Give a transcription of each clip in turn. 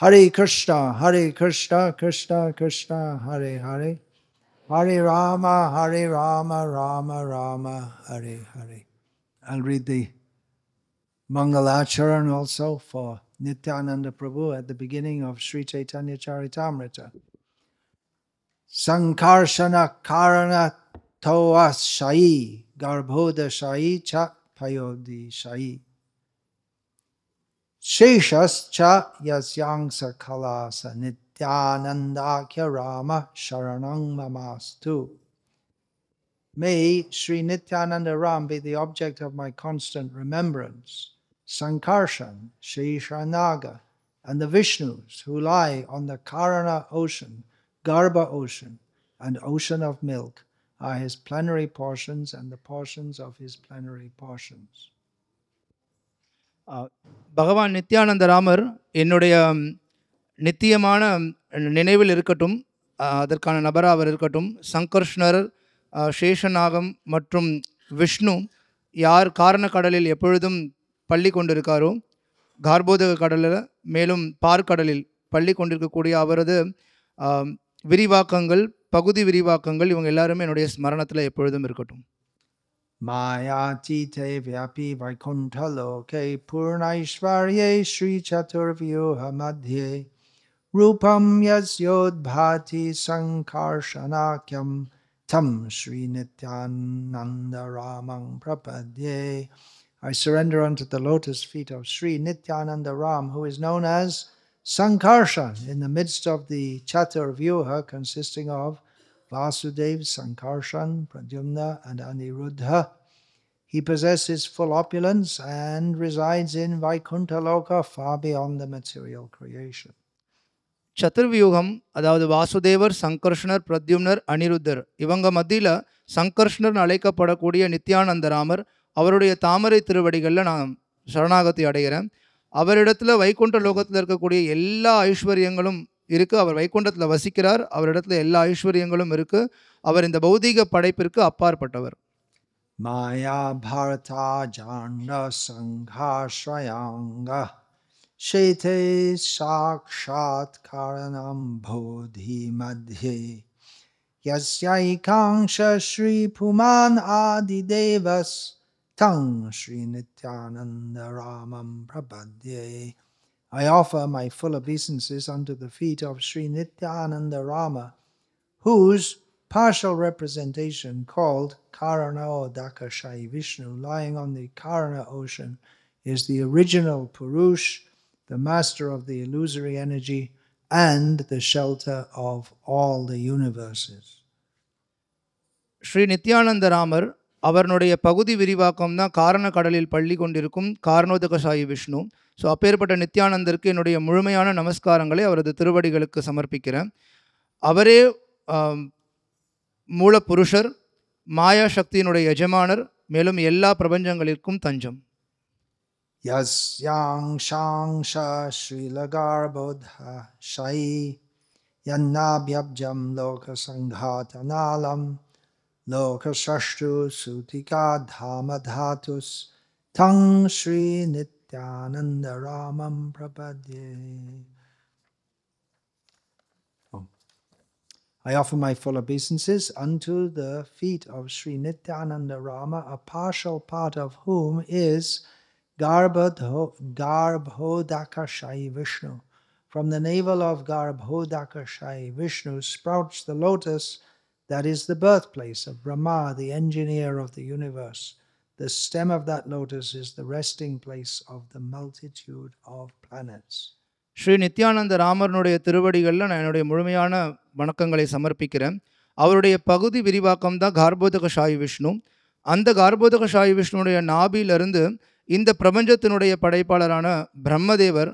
Hare Krishna, Krishna Krishna, Hare Hare. Hare Rama, Rama Rama, Hare Hare. I'll read the Mangalacharan also for Nityananda Prabhu at the beginning of Sri Chaitanya Charitamrita. Sankarshana Karana Toas Shai, Garbhoda Shai Cha Payodi Shai. Sheshas Cha Yasyangsa Kalasa Nityanandakya Rama Sharanang Mamastu. May Sri Nityananda Ram be the object of my constant remembrance. Sankarshan, Sheshanaga, and the Vishnus who lie on the Karana ocean, Garbha ocean, and ocean of milk are his plenary portions and the portions of his plenary portions. பகவான் நித்யானந்த ராமர் என்னுடைய நித்தியமான நினைவில் இருக்கட்டும், அதற்கான நபராக அவர் இருக்கட்டும். சங்கர்ஷ்ணர், சேஷநாகம் மற்றும் விஷ்ணு யார் காரணக்கடலில் எப்பொழுதும் பள்ளி கொண்டிருக்காரோ, கார்போதக கடலில் மேலும் பார்க்கடலில் பள்ளி கொண்டிருக்கக்கூடிய அவரது விரிவாக்கங்கள், பகுதி விரிவாக்கங்கள், இவங்க எல்லாருமே என்னுடைய ஸ்மரணத்தில் எப்பொழுதும் இருக்கட்டும். Mayatite vyapi vaikuntha loke purnaishvarye Sri Chaturvyuha madhye Rupam yasyodbhati sankarshanakyam tam Sri Nityananda Ramang prapadye. I surrender unto the lotus feet of Sri Nityananda Ram, who is known as Sankarshan, in the midst of the Chaturvyuha consisting of Vasudev, Sankarshan, Pradyumna, and Aniruddha. He possesses full opulence and resides in Vaikuntha Loka, far beyond the material creation. சதுர்வியூகம், அதாவது வாசுதேவர், சங்கர்ஷ்ணர், பிரத்யும்னர், அனிருத்தர், இவங்க மத்தியில் சங்கர்ஷ்ணர் அழைக்கப்படக்கூடிய நித்யானந்தராமர், அவருடைய தாமரை திருவடிகளில் நான் சரணாகதி அடைகிறேன். அவரிடத்துல வைகுண்ட லோகத்தில் இருக்கக்கூடிய எல்லா ஐஸ்வர்யங்களும் இருக்குது. அவர் வைகுண்டத்தில் வசிக்கிறார். அவரிடத்துல எல்லா ஐஸ்வர்யங்களும் இருக்குது. அவர் இந்த பௌதீக படைப்பிற்கு அப்பாற்பட்டவர். Maya Bharata Janda Sanghashrayanga Shete Sakshat Karanam Bodhi Madhye Yasyaikanksha Shri Puman Adi Devas Tang Sri Nityananda Ramam Prapadye. I offer my full obeisances unto the feet of Sri Nityananda Rama, whose partial representation called Karana Shai Vishnu, lying on the Karana ocean, is the original Purush, the master of the illusory energy, and the shelter of all the universes. Sri Nityananda Ramar அவருடைய பகுதி விரிவாக்கம் தான் காரண கடலில் பள்ளி கொண்டிருக்கும் காரணோதகசாயி Vishnu. So அப்பேற்பட்ட நித்யானந்தருக்கு என்னுடைய முழுமையான நமஸ்காரங்களை அவரது திருவடிகளுக்கு சமர்ப்பிக்கிறேன். அவரே மூலப்புருஷர், மாயா சக்தியினுடைய எஜமானர், மேலும் எல்லா பிரபஞ்சங்களிற்கும் தஞ்சம். Yasyang shangsha srilagarbodha shai yannabhyabjam loka sanghatanalam loka sashtu sutika dhamadhatus tang Sri Nityananda Ramam prapadye. I offer my full obeisances unto the feet of Sri Nityananda Rama, a partial part of whom is Garbhodakashai Vishnu. From the navel of Garbhodakashai Vishnu sprouts the lotus that is the birthplace of Brahma, the engineer of the universe. The stem of that lotus is the resting place of the multitude of planets. Sri Nityananda ராமனுடைய திருவடிகளில் நான் என்னுடைய முழுமையான வணக்கங்களை சமர்ப்பிக்கிறேன். அவருடைய பகுதி விரிவாக்கம் தான் கார்போதகசாயி விஷ்ணு. அந்த கார்போதகசாயி விஷ்ணுடைய நாபிலிருந்து இந்த பிரபஞ்சத்தினுடைய படைப்பாளரான பிரம்மதேவர்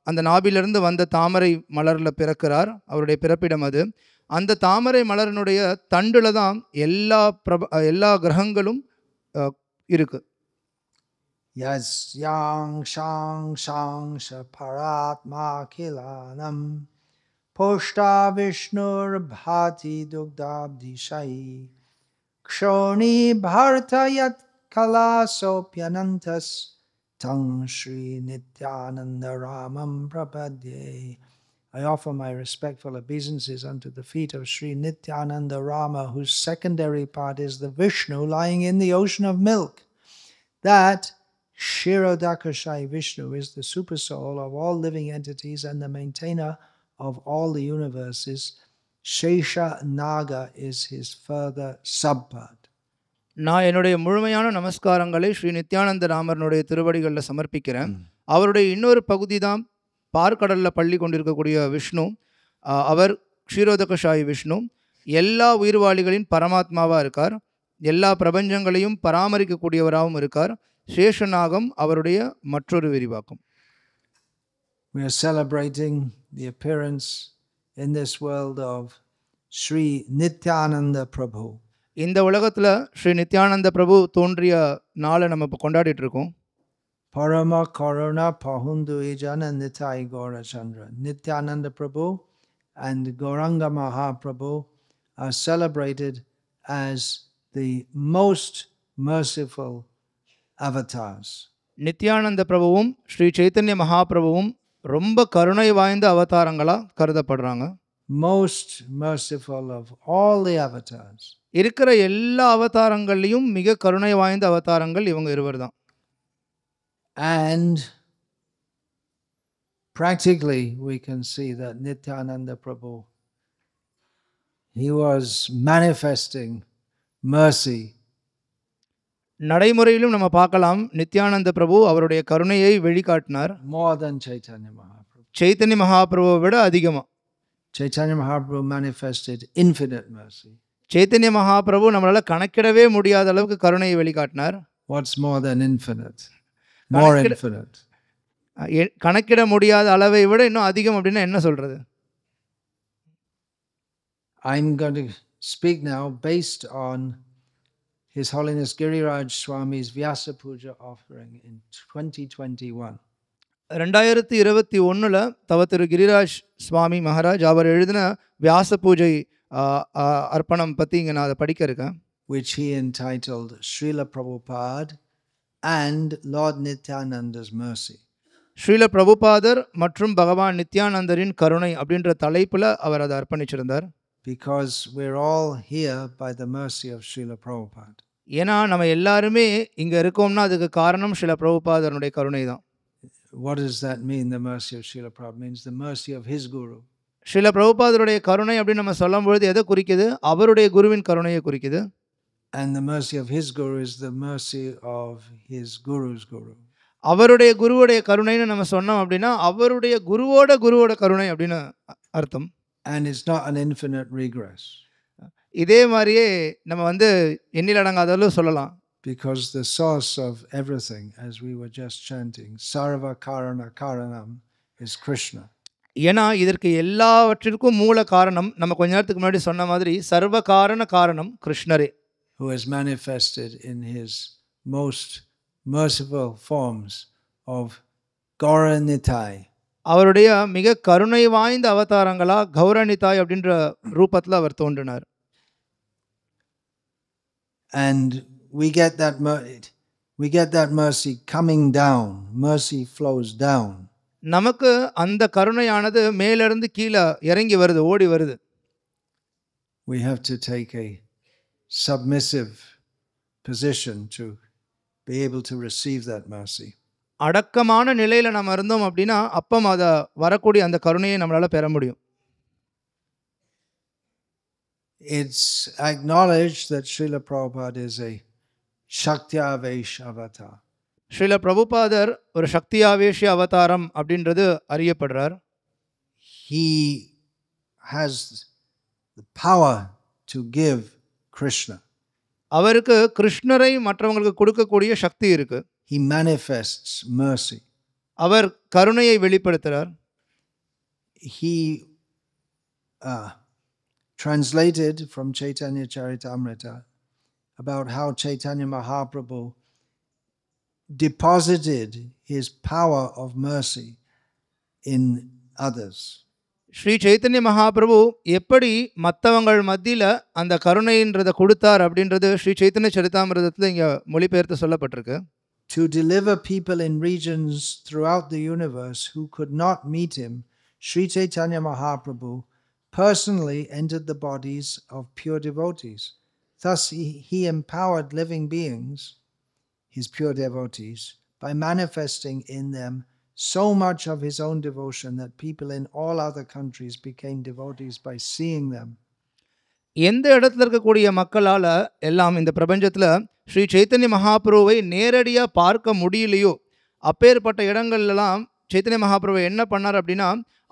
அந்த நாபிலிருந்து வந்த தாமரை மலரில் பிறக்கிறார். அவருடைய பிறப்பிடம் அது. அந்த தாமரை மலரினுடைய தண்டில் தான் எல்லா கிரகங்களும் இருக்கு. Yasyang shang shang shaparatma kilanam poshta vishnur bhati dugdabdi shai kshoni bhartayat kalasopyanantas Tang Sri Nityananda Ramam Prapadye. I offer my respectful obeisances unto the feet of Sri Nityananda Rama, whose secondary part is the Vishnu lying in the ocean of milk. That Kshirodakashayi Vishnu is the supersoul of all living entities and the maintainer of all the universes. Shesha Naga is his further subpart. நான் என்னுடைய முழுமையான நமஸ்காரங்களை ஸ்ரீ நித்யானந்த ராமரனுடைய திருவடிகளில் சமர்ப்பிக்கிறேன். அவருடைய இன்னொரு பகுதி தான் பார்க்கடலில் பள்ளி கொண்டிருக்கக்கூடிய விஷ்ணு. அவர் க்ஷீரோதகஷாயி விஷ்ணு. எல்லா உயிர்வாளிகளின் பரமாத்மாவாக இருக்கார். எல்லா பிரபஞ்சங்களையும் பராமரிக்கக்கூடியவராகவும் இருக்கார். சேஷநாகம் அவருடைய மற்றொரு விரிவாக்கம். We are celebrating the appearance in this world of Sri Nityananda Prabhu. இந்த உலகத்தில் ஸ்ரீ நித்யானந்த பிரபு தோன்றிய நாளை நம்ம இப்போ கொண்டாடிட்டு இருக்கோம். Parama Karuna Pahundu Ijana Nitai Gaura Chandra. Nityananda Prabhu and Gauranga Mahaprabhu are celebrated as the most merciful avatars. Nityananda பிரபுவும் Sri Chaitanya மகாபிரபுவும் ரொம்ப கருணை வாய்ந்த அவதாரங்களாக கருதப்படுறாங்க. Most merciful of all the avatars. இருக்கிற எல்லா அவதாரங்கள்லையும் மிக கருணை வாய்ந்த அவதாரங்கள் இவங்க இருவர் தான். And practically we can see that Nityananda Prabhu, he was manifesting mercy. நடைமுறையிலும் நம்ம பார்க்கலாம், நித்யானந்த பிரபு அவருடைய கருணையை வெளிக்காட்டினார். More than Chaitanya Mahaprabhu. Chaitanya மகாபிரபுவை விட அதிகமாக Chaitanya Mahaprabhu manifested infinite mercy. Chaitanya Mahaprabhu நம்மளால் கணக்கிடவே முடியாத அளவுக்கு கருணையை வெளிக்காட்டினார். What's more than infinite? More infinite. கணக்கிட முடியாத அளவை விட இன்னும் அதிகம் அப்படின்னா என்ன சொல்றது? I'm going to speak now based on His Holiness Giriraj Swami's Vyasa Puja offering in 2021. 2021 தவ திரு கிரிராஜ் சுவாமி மகாராஜ் அவர் எழுதின வியாச பூஜை அர்ப்பணம் பற்றி இங்கே நான் அதை படிக்க இருக்கேன். Which he entitled Srila Prabhupada and Lord Nityananda's Mercy. Srila பிரபுபாதர் மற்றும் பகவான் நித்யானந்தரின் கருணை அப்படின்ற தலைப்பில் அவர் அதை அர்ப்பணிச்சிருந்தார். Because we're all here by the mercy of Srila Prabhupada. ஏன்னா நம்ம எல்லாருமே இங்கே இருக்கோம்னா அதுக்கு காரணம் ஸ்ரீல பிரபுபாதருடைய கருணை தான். What does that mean, the mercy of Srila Prabhupada? It means the mercy of his guru. Srila பிரபுபாதருடைய கருணை அப்படின்னு நம்ம சொல்லும்பொழுது எதை குறிக்குது? அவருடைய குருவின் கருணையை குறிக்குது. And the mercy of his guru is the mercy of his guru's guru. அவருடைய குருவுடைய கருணைன்னு நம்ம சொன்னோம் அப்படின்னா அவருடைய குருவோட கருணை அப்படின்னு அர்த்தம். And it's not an infinite regress. இதே மாதிரியே நம்ம எண்ணில் அடங்காதளவு சொல்லலாம். Because the source of everything, as we were just chanting, Sarva Karana Karanam, is Krishna. ஏன்னா இதற்கு எல்லாவற்றிற்கும் மூல காரணம் நம்ம கொஞ்ச நேரத்துக்கு முன்னாடி சொன்ன மாதிரி சர்வ காரண காரணம் கிருஷ்ணரே. Who has manifested in his most merciful forms of Gauranitai. அவருடைய மிக கருணை வாய்ந்த அவதாரங்களா கௌரநிதாய் அப்படின்ற ரூபத்தில் அவர் தோன்றினார். And we get that mercy coming down. Mercy flows down. நமக்கு அந்த கருணையானது மேலிருந்து கீழே இறங்கி வருது, ஓடி வருது. We have to take a submissive position to be able to receive that mercy. அடக்கமான நிலையில் நம்ம இருந்தோம் அப்படின்னா அப்போ அதை வரக்கூடிய அந்த கருணையை நம்மளால் பெற முடியும். It's acknowledged that Srila Prabhupada is a Shaktyavesh avatar. Srila பிரபுபாதர் ஒரு சக்தியாவேஷ அவதாரம் அப்படின்றது அறியப்படுறார். He has the power to give Krishna. அவருக்கு கிருஷ்ணரை மற்றவங்களுக்கு கொடுக்கக்கூடிய சக்தி இருக்கு. He manifests mercy. அவர் கருணையை வெளிப்படுத்துகிறார். He translated from Chaitanya Charitamrita about how Chaitanya Mahaprabhu deposited his power of mercy in others. Sri Chaitanya Mahaprabhu எப்படி மற்றவங்கள் மத்தியில் அந்த கருணைன்றதை கொடுத்தார் அப்படின்றது ஸ்ரீ சைத்தன்ய சரிதாமிரதத்தில் இங்கே மொழிபெயர்த்து சொல்லப்பட்டிருக்கு. to deliver people in regions throughout the universe who could not meet him, Sri Chaitanya Mahaprabhu personally entered the bodies of pure devotees. Thus he empowered living beings, his pure devotees, by manifesting in them so much of his own devotion that people in all other countries became devotees by seeing them. எந்த இடத்துல இருக்கக்கூடிய மக்களால் எல்லாம் இந்த பிரபஞ்சத்தில் ஸ்ரீ சைத்தன்ய மகாபிரபுவை நேரடியாக பார்க்க முடியலையோ அப்பேற்பட்ட இடங்கள்லாம் சைத்தன்ய மகாபிரபு என்ன பண்ணார் அப்படின்னா,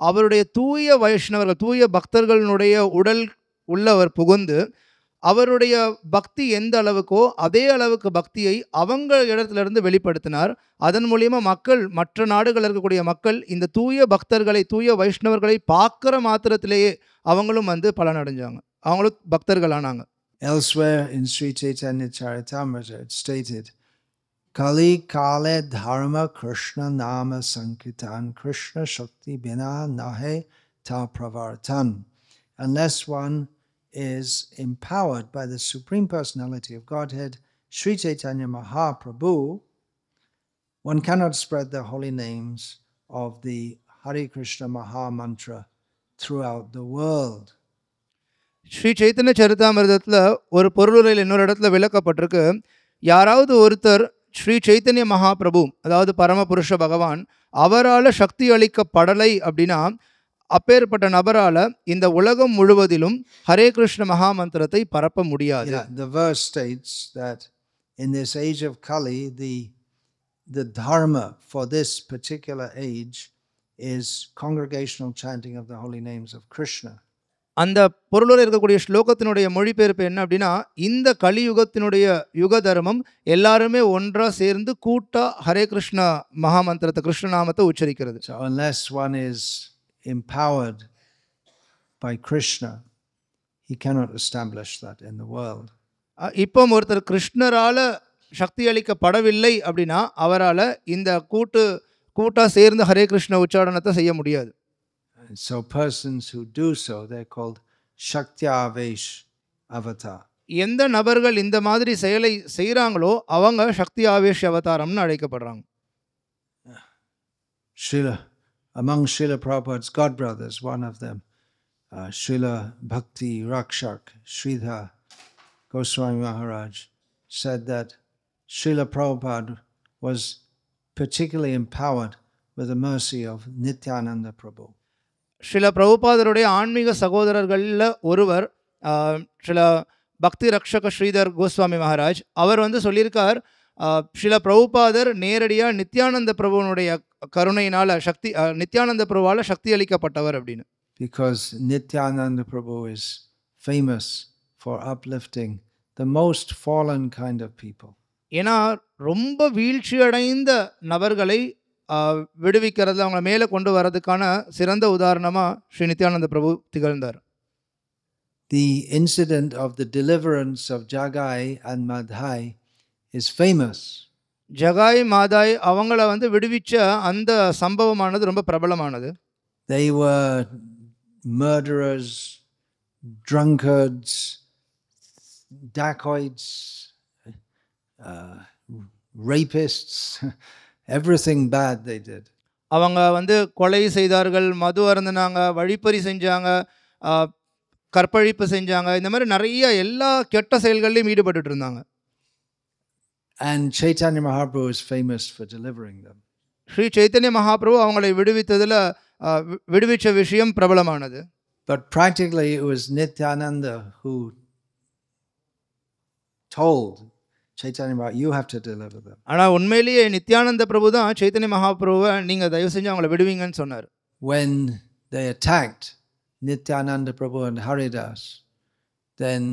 அவருடைய தூய வைஷ்ணவர்கள் தூய பக்தர்களுடைய உடல் உள்ளவர் புகுந்து அவருடைய பக்தி எந்த அளவுக்கோ அதே அளவுக்கு பக்தியை அவங்க இடத்துலேருந்து வெளிப்படுத்தினார். அதன் மூலிமா மக்கள், மற்ற நாடுகளில் இருக்கக்கூடிய மக்கள் இந்த தூய பக்தர்களை, தூய வைஷ்ணவர்களை பார்க்குற மாத்திரத்திலேயே அவங்களும் வந்து பலனடைஞ்சாங்க, அவங்களும் பக்தர்களானாங்க. Elsewhere in Sri Chaitanya Charitamrita it stated, Kali Kale Dharma Krishna Nama Sankirtan Krishna Shakti Bina Nahe Ta Pravartan. Unless one is empowered by the Supreme Personality of Godhead, Sri Chaitanya Mahaprabhu, one cannot spread the holy names of the Hare Krishna Maha Mantra throughout the world. Sri Chaitanya சரிதாமிர்தத்தில் ஒரு பொருளுரையில் இன்னொரு இடத்துல விளக்கப்பட்டிருக்கு, யாராவது ஒருத்தர் ஸ்ரீ சைத்தன்ய மகாபிரபு, அதாவது பரமபுருஷ பகவான், அவரால் சக்தி அளிக்கப்படலை அப்படின்னா அப்பேற்பட்ட நபரால் இந்த உலகம் முழுவதிலும் ஹரே கிருஷ்ண மகா மந்திரத்தை பரப்ப முடியாது. The verse states that in this age of Kali, the dharma for this particular age is congregational chanting of the holy names of Krishna. அந்த பொருளோடு இருக்கக்கூடிய ஸ்லோகத்தினுடைய மொழிபெயர்ப்பு என்ன அப்படின்னா, இந்த கலியுகத்தினுடைய யுக தர்மம் எல்லாருமே ஒன்றா சேர்ந்து கூட்டா Hare Krishna மகாமந்திரத்தை, கிருஷ்ணநாமத்தை உச்சரிக்கிறது. So unless one is empowered by Krishna, he cannot establish that in the world. இப்போ ஒருத்தர் கிருஷ்ணரால சக்தி அளிக்கப்படவில்லை அப்படின்னா அவரால் இந்த கூட்டா சேர்ந்து ஹரே கிருஷ்ண உச்சாரணத்தை செய்ய முடியாது. So persons who do so, they're called Shaktyavesh avatar. எந்த நபர்கள் இந்த மாதிரி செயலை செய்கிறாங்களோ அவங்க சக்தி Avesh அவதாரம்னு அழைக்கப்படுறாங்க. Among Srila Prabhupada's godbrothers, one of them, Srila Bhakti Rakshak Sridhar Goswami Maharaj, said that Srila Prabhupada was particularly empowered with the mercy of Nityananda Prabhu. Srila பிரபுபாதருடைய ஆன்மீக சகோதரர்களில் ஒருவர் ஸ்ரீல பக்தி ரக்ஷக ஸ்ரீதர் கோஸ்வாமி மகாராஜ், அவர் வந்து சொல்லியிருக்கார், ஸ்ரீல பிரபுபாதர் நேரடியாக நித்யானந்த பிரபுவனுடைய கருணையினால் நித்யானந்த பிரபுவால் சக்தி அளிக்கப்பட்டவர் அப்படின்னு. Because Nityananda Prabhu is famous for uplifting the most fallen kind of people. ஏன்னா ரொம்ப வீழ்ச்சி அடைந்த நபர்களை விடுவிக்கிறதுல அவங்கள மேலே கொண்டு வரதுக்கான சிறந்த உதாரணமாக ஸ்ரீ நித்யானந்த பிரபு திகழ்ந்தார். The incident of the deliverance of Jagai and Madhai is famous. Jagai Mathai அவங்கள வந்து விடுவிச்ச அந்த சம்பவமானது ரொம்ப பிரபலமானது. They were murderers, drunkards, dacoits, rapists, everything bad they did. அவங்க வந்து கொலை செய்தார்கள், மது அருந்தினாங்க, வழிப்பறி செஞ்சாங்க, கற்பழிப்பு செஞ்சாங்க, இந்த மாதிரி நிறைய எல்லா கெட்ட செயல்கள்லையும் ஈடுபட்டு இருந்தாங்க. And Chaitanya Mahaprabhu is famous for delivering them. Sri Chaitanya Mahaprabhu அவங்களை விடுவிச்ச விஷயம் பிரபலமானது. But practically it was Nityananda who told Chaitanya Mahaprabhu, you have to deliver them. ஆனால் உண்மையிலேயே நித்யானந்த பிரபு தான் சைத்தன்ய மகாபிரபுவை நீங்கள் தயவு செஞ்சு அவங்களை விடுவீங்கன்னு சொன்னார். When they attacked Nityananda Prabhu and Haridas, then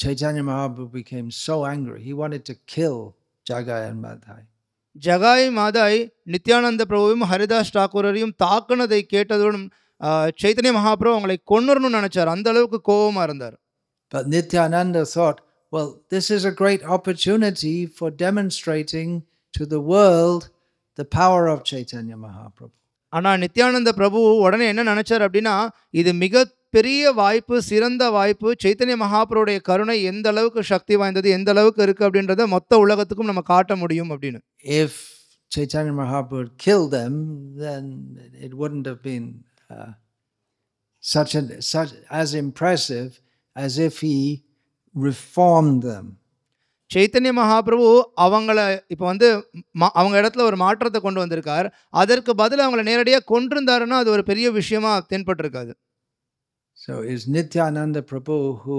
Chaitanya Mahaprabhu became so angry, he wanted to kill Jagai and Madhai. Jagai Mathai Nityananda பிரபுவையும் Haridas டாக்கூரையும் தாக்குனதை கேட்டதுடன் Chaitanya Mahaprabhu அவங்களை கொன்னுறணும்னு நினைச்சார், அந்த அளவுக்கு கோபமாக இருந்தார். But Nityananda thought, well, this is a great opportunity for demonstrating to the world the power of Chaitanya Mahaprabhu. ஆனா நித்யானந்த பிரபு உடனே என்ன நினைச்சார் அப்படின்னா, இது மிக பெரிய வாய்ப்பு, சிறந்த வாய்ப்பு. சைத்தன்ய மகாபிரபுடைய கருணை எந்த அளவுக்கு சக்தி வாய்ந்தது, எந்த அளவுக்கு இருக்கு அப்படின்றத மொத்த உலகத்துக்கும் நம்ம காட்ட முடியும் அப்படின்னு. If Chaitanya Mahaprabhu had killed them, then it wouldn't have been such as impressive as if he reformed them. Chaitanya Mahaprabhu அவங்கள இப்போ வந்து அவங்க இடத்துல ஒரு மாற்றத்தை கொண்டு வந்திருக்கார். அதற்கு பதில் அவங்கள நேரடியாக கொன்றிருந்தாருன்னா அது ஒரு பெரிய விஷயமா தென்பட்டிருக்காது. So it's Nityananda Prabhu who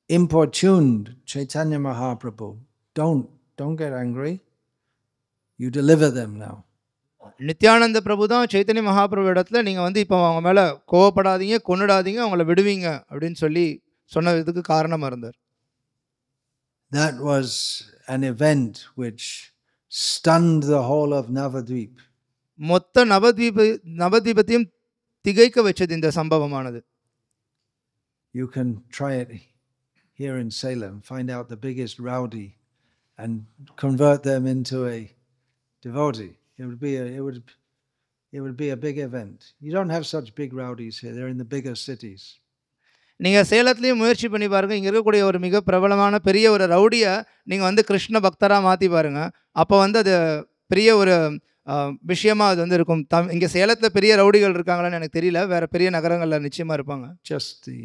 importuned Chaitanya Mahaprabhu. Don't get angry. You deliver them now. Nityananda பிரபு தான் சைத்தன்ய மகாபிரபு இடத்துல நீங்கள் வந்து இப்போ அவங்க மேலே கோவப்படாதீங்க, கொன்னுடாதீங்க, அவங்கள விடுவீங்க அப்படின்னு சொல்லி சொன்னதுக்கு காரணமாக இருந்தார். That was an event which stunned the whole of Navadvip. மொத்த நவதீபத்தையும் திகைக்க வச்சது இந்த சம்பவமானது. You can try it here in Salem. Find out the biggest rowdy and convert them into a devotee. It would be a big event. You don't have such big rowdies here. They're in the bigger cities. நீங்கள் சேலத்துலேயும் முயற்சி பண்ணி பாருங்கள். இங்கே இருக்கக்கூடிய ஒரு மிக பிரபலமான பெரிய ஒரு ரவுடியை நீங்கள் வந்து கிருஷ்ண பக்தராக மாற்றி பாருங்கள். அப்போ வந்து அது பெரிய ஒரு விஷயமா அது வந்து இருக்கும். இங்கே சேலத்தில் பெரிய ரவுடிகள் இருக்காங்களான்னு எனக்கு தெரியல. வேறு பெரிய நகரங்களில் நிச்சயமாக இருப்பாங்க. Just the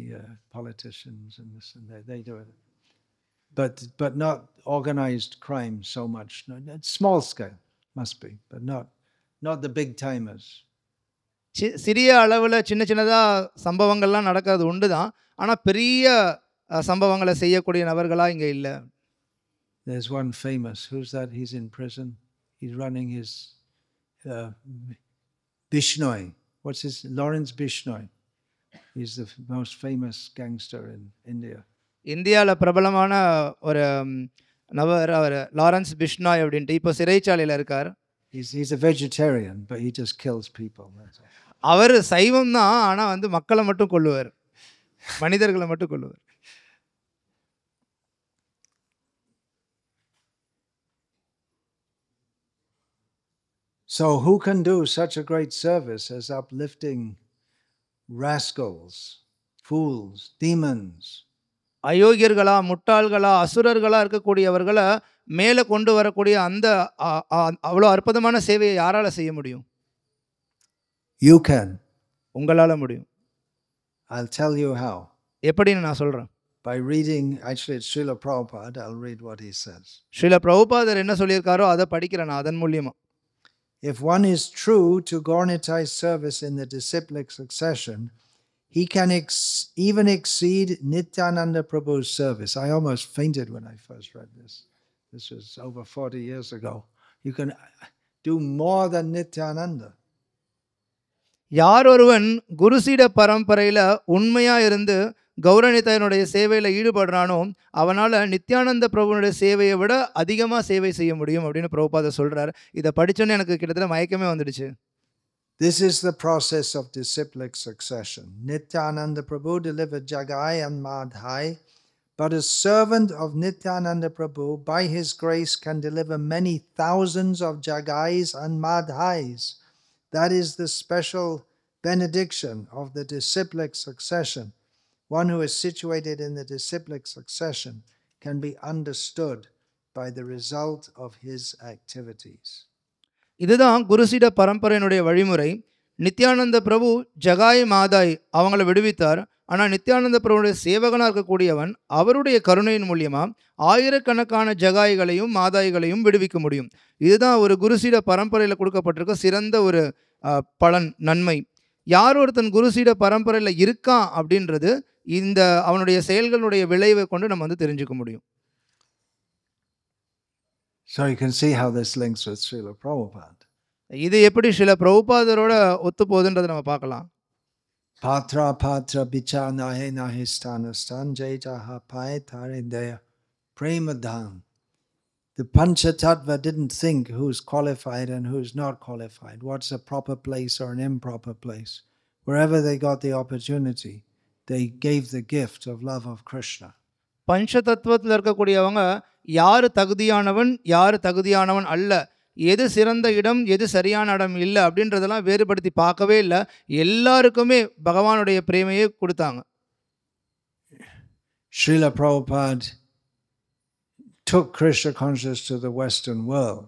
politicians and this and that, they do it. But not organized crime so much. No, small scale must be, but not the big timers. சிறிய அளவில் சின்ன சின்னதாக சம்பவங்கள்லாம் நடக்கிறது உண்டு தான். ஆனால் பெரிய சம்பவங்களை செய்யக்கூடிய நபர்களாக இங்கே இல்லை. There's one famous. Who's that? He's in prison. He's running his Bishnoi. What's his? Lawrence Bishnoi. He's the most famous gangster in India. இந்தியாவில் பிரபலமான ஒரு நபர் அவர் லாரன்ஸ் பிஷ்னாய் அப்படின்ட்டு இப்போ சிறைச்சாலையில் இருக்கார். He's a vegetarian, but he just kills people. அவர் சைவம் தான், ஆனால் வந்து மக்களை மட்டும் கொல்லுவார், மனிதர்களை மட்டும் கொல்லுவார். So who can do such a great service as uplifting rascals, fools, demons? அயோக்கியர்களா, முட்டாள்களா, அசுரர்களா இருக்கக்கூடியவர்களை மேலே கொண்டு வரக்கூடிய அந்த அவ்வளோ அற்புதமான சேவையை யாரால செய்ய முடியும்? You can. உங்களால முடியும். I'll tell you how. எப்படின்னு நான் சொல்றேன். By reading, actually it's Srila Prabhupada, I'll read what he says. Srila பிரபுபாதர் என்ன சொல்லியிருக்காரோ அதை படிக்கிறேன் நான் அதன் மூலியமா. If one is true to Gauranitai service in the disciplic succession, he can even exceed Nityananda Prabhu's service. I almost fainted when I first read this. This was over 40 years ago. You can do more than Nityananda. யார் ஒருவன் குருசீட பரம்பரையில் உண்மையாக இருந்து கௌரணிதனுடைய சேவையில் ஈடுபடுறானோ அவனால் நித்யானந்த பிரபுனுடைய சேவையை விட அதிகமாக சேவை செய்ய முடியும் அப்படின்னு பிரபுபாதர் சொல்கிறார். இதை படித்தோன்னே எனக்கு கிட்டத்தட்ட மயக்கமே வந்துடுச்சு. This is the process of disciplic succession. Nityananda Prabhu delivered Jagai and Madhai, but a servant of Nityananda Prabhu, by his grace, can deliver many thousands of Jagais and Madhais. That is the special benediction of the disciplic succession. One who is situated in the disciplic succession can be understood by the result of his activities. இதுதான் குருசீட பரம்பரையினுடைய வழிமுறை. நித்யானந்த பிரபு ஜகாய் மாதாய் அவங்கள விடுவித்தார். ஆனால் நித்யானந்த பிரபுடைய சேவகனாக இருக்கக்கூடியவன் அவருடைய கருணையின் மூலியமாக ஆயிரக்கணக்கான ஜகாய்களையும் மாதாய்களையும் விடுவிக்க முடியும். இதுதான் ஒரு குருசீட பரம்பரையில் கொடுக்கப்பட்டிருக்க சிறந்த ஒரு பலன், நன்மை. யார் ஒருத்தன் குருசீட பரம்பரையில் இருக்கான் அப்படின்றது இந்த அவனுடைய செயல்களுடைய விளைவை கொண்டு நம்ம வந்து தெரிஞ்சுக்க முடியும். So you can see how this links with Srila Prabhupada. இது எப்படி ஸ்ரீல பிரபுபாதரோட ஒத்து போகுதுன்றதை நம்ம பார்க்கலாம். Patra patra bicha nahe nahe stan jai jaha pai tarindeya premadhan. The Panchatattva didn't think who's qualified and who's not qualified, what's a proper place or an improper place. Wherever they got the opportunity, they gave the gift of love of Krishna. பஞ்ச தத்துவத்தில் இருக்கக்கூடியவங்க யார் தகுதியானவன் யார் தகுதியானவன் அல்ல எது சிறந்த இடம் எது சரியான இடம் இல்லை அப்படின்றதெல்லாம் வேறுபடுத்தி பார்க்கவே இல்லை. எல்லாருக்குமே பகவானுடைய பிரேமையை கொடுத்தாங்க. Srila Prabhupada took Krishna consciousness to the Western world.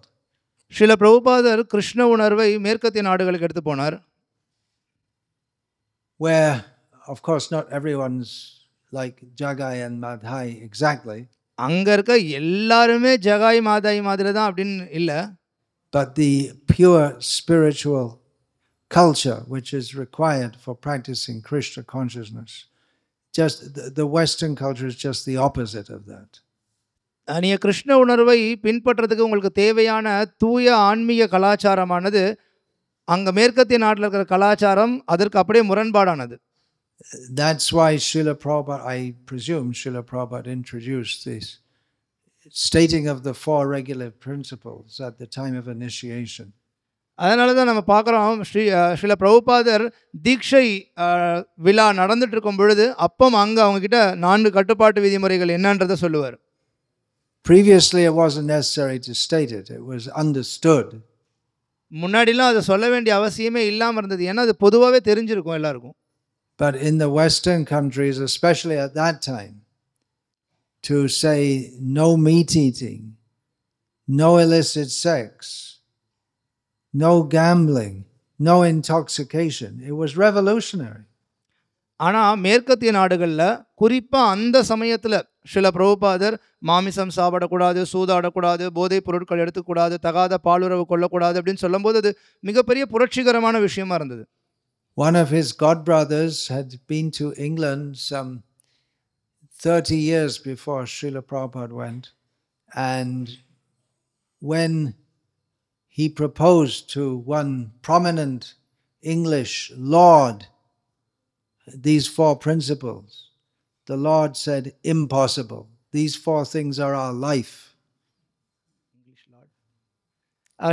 Srila பிரபுபாதர் கிருஷ்ண உணர்வை மேற்கத்திய நாடுகளுக்கு எடுத்து போனார். Where, of course, not everyone's like Jagai and Madhai exactly. அங்க இருக்க எல்லாருமே ஜகாய் மாதாய் மாதிரி தான் அப்படின்னு இல்லை. But the pure spiritual culture which is required for practicing Krishna consciousness, just the Western culture is just the opposite of that. நீங்கள் கிருஷ்ண உணர்வை பின்பற்றதுக்கு உங்களுக்கு தேவையான தூய ஆன்மீக கலாச்சாரமானது அங்கே மேற்கத்திய நாட்டில் இருக்கிற கலாச்சாரம் அதற்கு அப்படியே முரண்பாடானது. That's why Srila Prabhupada, I presume Srila Prabhupada introduced this stating of the four regular principles at the time of initiation. அதனால தான் நம்ம பார்க்குறோம் ஸ்ரீல பிரபுபாதர் தீட்சை விழா நடந்துட்டு இருக்கும் பொழுது அப்போ அங்கே அவங்கக்கிட்ட 4 கட்டுப்பாட்டு விதிமுறைகள் என்னன்றதை சொல்லுவார். Previously it wasn't necessary to state it. It was understood. முன்னாடிலாம் அதை சொல்ல வேண்டிய அவசியமே இல்லாமல் இருந்தது. ஏன்னா அது பொதுவாகவே தெரிஞ்சிருக்கும் எல்லாருக்கும். But in the Western countries, especially at that time, to say no meat eating, no illicit sex, no gambling, no intoxication, it was revolutionary. ஆனால் மேற்கத்திய நாடுகளில் குறிப்பாக அந்த சமயத்தில் ஸ்ரீல பிரபுபாதர் மாமிசம் சாப்பிடக்கூடாது, சூதாடக்கூடாது, போதைப் பொருட்கள் எடுத்துக்கூடாது, தகாத பாலுறவு கொள்ளக்கூடாது அப்படின்னு சொல்லும்போது அது மிகப்பெரிய புரட்சிகரமான விஷயமா இருந்தது. One of his godbrothers had been to England some 30 years before Srila Prabhupada went, and when he proposed to one prominent English lord these 4 principles, the Lord said, impossible. These 4 things are our life.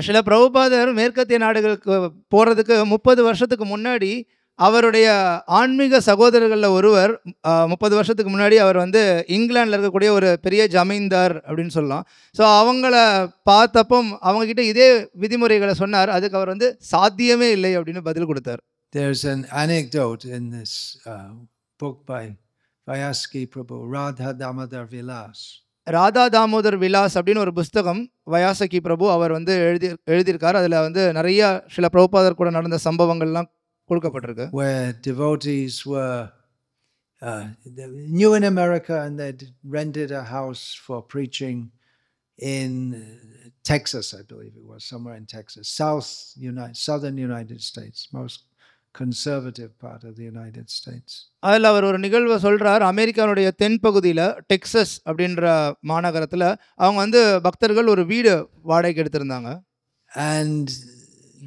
Srila பிரபுபாதர் மேற்கத்திய நாடுகளுக்கு போகிறதுக்கு 30 வருஷத்துக்கு முன்னாடி அவருடைய ஆன்மீக சகோதரர்களில் ஒருவர் 30 வருஷத்துக்கு முன்னாடி அவர் வந்து இங்கிலாண்டில் இருக்கக்கூடிய ஒரு பெரிய ஜமீன்தார் அப்படின்னு சொல்லலாம். ஸோ அவங்கள பார்த்தப்போ அவங்கக்கிட்ட இதே விதிமுறைகளை சொன்னார். அதுக்கு அவர் வந்து சாத்தியமே இல்லை அப்படின்னு பதில் கொடுத்தார். There's an anecdote in this book by Vyasaki Prabhu, Radha Damodar Vilas. Radha Damodar Vilas அப்படின்னு ஒரு புஸ்தகம் வயாசகி பிரபு அவர் வந்து எழுதியிருக்கார். அதில் வந்து நிறைய சில பிரபுபாதர் கூட நடந்த சம்பவங்கள்லாம் கொடுக்கப்பட்டிருக்கு. Where devotees were new in America and they'd rented a house for preaching in Texas, I believe it was, somewhere in Texas, southern United States, most conservative part of the United States. அதில் அவர் ஒரு நிகழ்வை சொல்கிறார். அமெரிக்காவுடைய தென்பகுதியில் Texas அப்படின்ற மாநகரத்தில் அவங்க வந்து பக்தர்கள் ஒரு வீடு வாடகைக்கு எடுத்திருந்தாங்க. And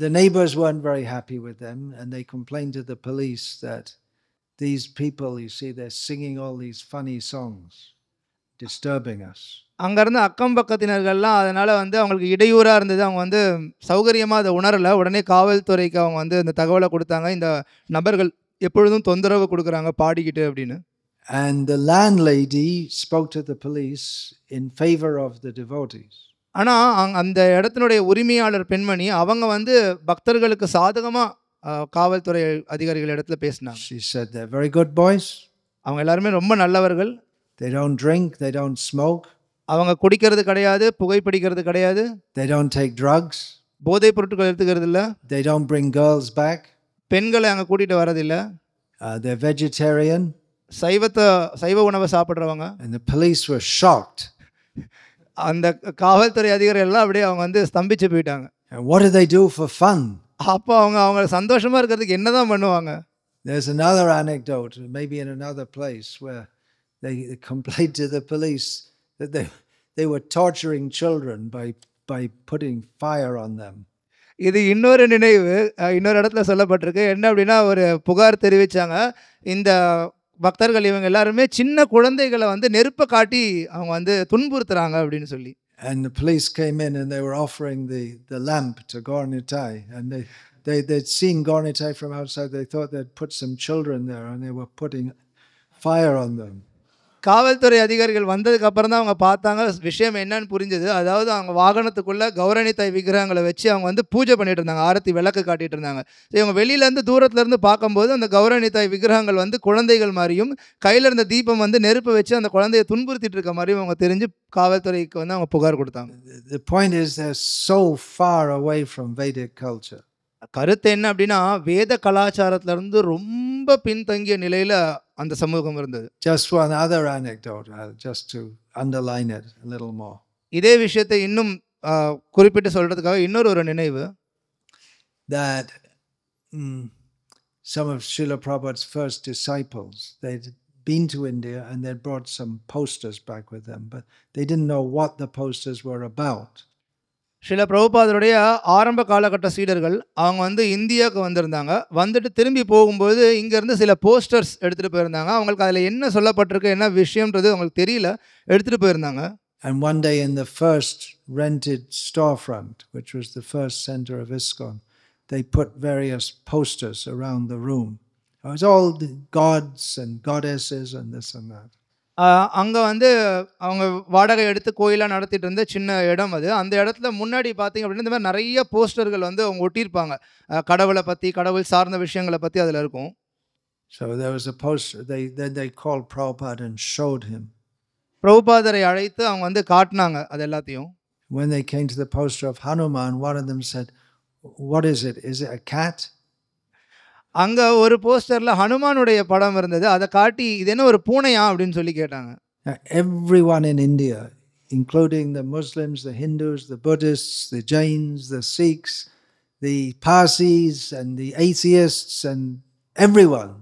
the neighbors weren't very happy with them and they complained to the police that these people, you see, they're singing all these funny songs, disturbing us. அங்கேருந்து அக்கம் பக்கத்தினர்கள்லாம் அதனால் வந்து அவங்களுக்கு இடையூறாக இருந்தது. அவங்க வந்து சௌகரியமாக அதை உணரலை. உடனே காவல்துறைக்கு அவங்க வந்து இந்த தகவலை கொடுத்தாங்க, இந்த நபர்கள் எப்பொழுதும் தொந்தரவு கொடுக்குறாங்க பாடிக்கிட்டு அப்படின்னு. And the landlady spoke to the police in favor of the devotees. ஆனால் அந்த இடத்தினுடைய உரிமையாளர் பெண்மணி அவங்க வந்து பக்தர்களுக்கு சாதகமாக காவல்துறை அதிகாரிகள் இடத்துல பேசினாங்க. She said they're very good boys. அவங்க எல்லாருமே ரொம்ப நல்லவர்கள். They don't drink, they don't smoke. அவங்க குடிக்கிறது கிடையாது, புகைப்பிடிக்கிறது கிடையாது. They don't take drugs. போதைப் பொருட்கள் எடுத்துக்கிறது இல்லை. They don't bring girls back. பெண்களை அங்கே கூட்டிகிட்டு வரதில்லை. They're vegetarian. சைவ உணவை சாப்பிட்றவங்க. And the police were shocked. அந்த காவல்துறை அதிகாரிகள் எல்லாம் அப்படியே அவங்க வந்து ஸ்தம்பிச்சு போயிட்டாங்க. And what do they do for fun? அப்போ அவங்க சந்தோஷமாக இருக்கிறதுக்கு என்ன தான் பண்ணுவாங்க? There's another anecdote, maybe in another place, where they complained to the police that they were torturing children by putting fire on them. இது இன்னொரு நினைவு இன்னொரு இடத்துல சொல்லப்பட்டிருக்கு. என்ன அப்படின்னா ஒரு புகார் தெரிவித்தாங்க, இந்த பக்தர்கள் இவங்க எல்லாருமே சின்ன குழந்தைகளை வந்து நெருப்பை காட்டி அவங்க வந்து துன்புறுத்துறாங்க அப்படின்னு சொல்லி. And the police came in and they were offering the lamp to Gaur Nitai, and they'd seen Gaur Nitai from outside. They thought they'd put some children there and they were putting fire on them. காவல்துறை அதிகாரிகள் வந்ததுக்கு அப்புறம் தான் அவங்க பார்த்தாங்க விஷயம் என்னன்னு புரிஞ்சது. அதாவது அவங்க வாகனத்துக்குள்ள கௌரணி தாய் விக்கிரகங்களை வச்சு அவங்க வந்து பூஜை பண்ணிட்டு இருந்தாங்க. ஆரத்தி விளக்கு காட்டிட்டு இருந்தாங்க. இவங்க வெளியிலேருந்து தூரத்துலேருந்து பார்க்கும்போது அந்த கௌரணி தாய் விக்கிரகங்கள் வந்து குழந்தைகள் மாதிரியும், கையில் இருந்த தீபம் வந்து நெருப்பு வச்சு அந்த குழந்தையை துன்புறுத்திட்டு இருக்க மாதிரியும் அவங்க தெரிஞ்சு காவல்துறைக்கு வந்து அவங்க புகார் கொடுத்தாங்க. The point is they're so far away from Vedic culture. கருத்து என்ன அப்படின்னா, வேத கலாச்சாரத்திலிருந்து ரொம்ப பின்தங்கிய நிலையில அந்த சமூகம் இருந்தது. Just one other anecdote, just to underline it a little more. இதே விஷயத்தை இன்னும் குறிப்பிட்டு சொல்றதுக்காக இன்னொரு ஒரு நினைவு. That some of Srila Prabhupada's first disciples, they'd been to India and they'd brought some posters back with them, but they didn't know what the posters were about. Srila பிரபுபாதருடைய ஆரம்ப காலகட்ட சீடர்கள் அவங்க வந்து இந்தியாவுக்கு வந்திருந்தாங்க. வந்துட்டு திரும்பி போகும்போது இங்கேருந்து சில போஸ்டர்ஸ் எடுத்துகிட்டு போயிருந்தாங்க. அவங்களுக்கு அதில் என்ன சொல்லப்பட்டிருக்கு, என்ன விஷயம்ன்றது அவங்களுக்கு தெரியல, எடுத்துகிட்டு போயிருந்தாங்க. And one day in the first rented storefront, which was the first center of ISKCON, they put various posters around the room. It was all the gods and goddesses and this and that. அங்கே வந்து அவங்க வாடகை எடுத்து கோயிலாக நடத்திட்டு இருந்த சின்ன இடம் அது. அந்த இடத்துல முன்னாடி பார்த்தீங்க அப்படின்னா இந்த மாதிரி நிறைய போஸ்டர்கள் வந்து அவங்க ஒட்டியிருப்பாங்க. கடவுளை பற்றி, கடவுள் சார்ந்த விஷயங்களை பற்றி அதில் இருக்கும். So there was a poster. They called Prabhupada and showed him. பிரபுபாதரை அழைத்து அவங்க வந்து காட்டினாங்க அது எல்லாத்தையும். When they came to the poster of Hanuman, one of them said, "What is it? Is it a cat?" அங்கே ஒரு போஸ்டரில் ஹனுமானுடைய படம் இருந்தது. அதை காட்டி இது என்ன ஒரு பூனையா அப்படின்னு சொல்லி கேட்டாங்க. Everyone in India, including the Muslims, the Hindus, the Buddhists, the Jains, the Sikhs, the Parsis and the atheists and everyone,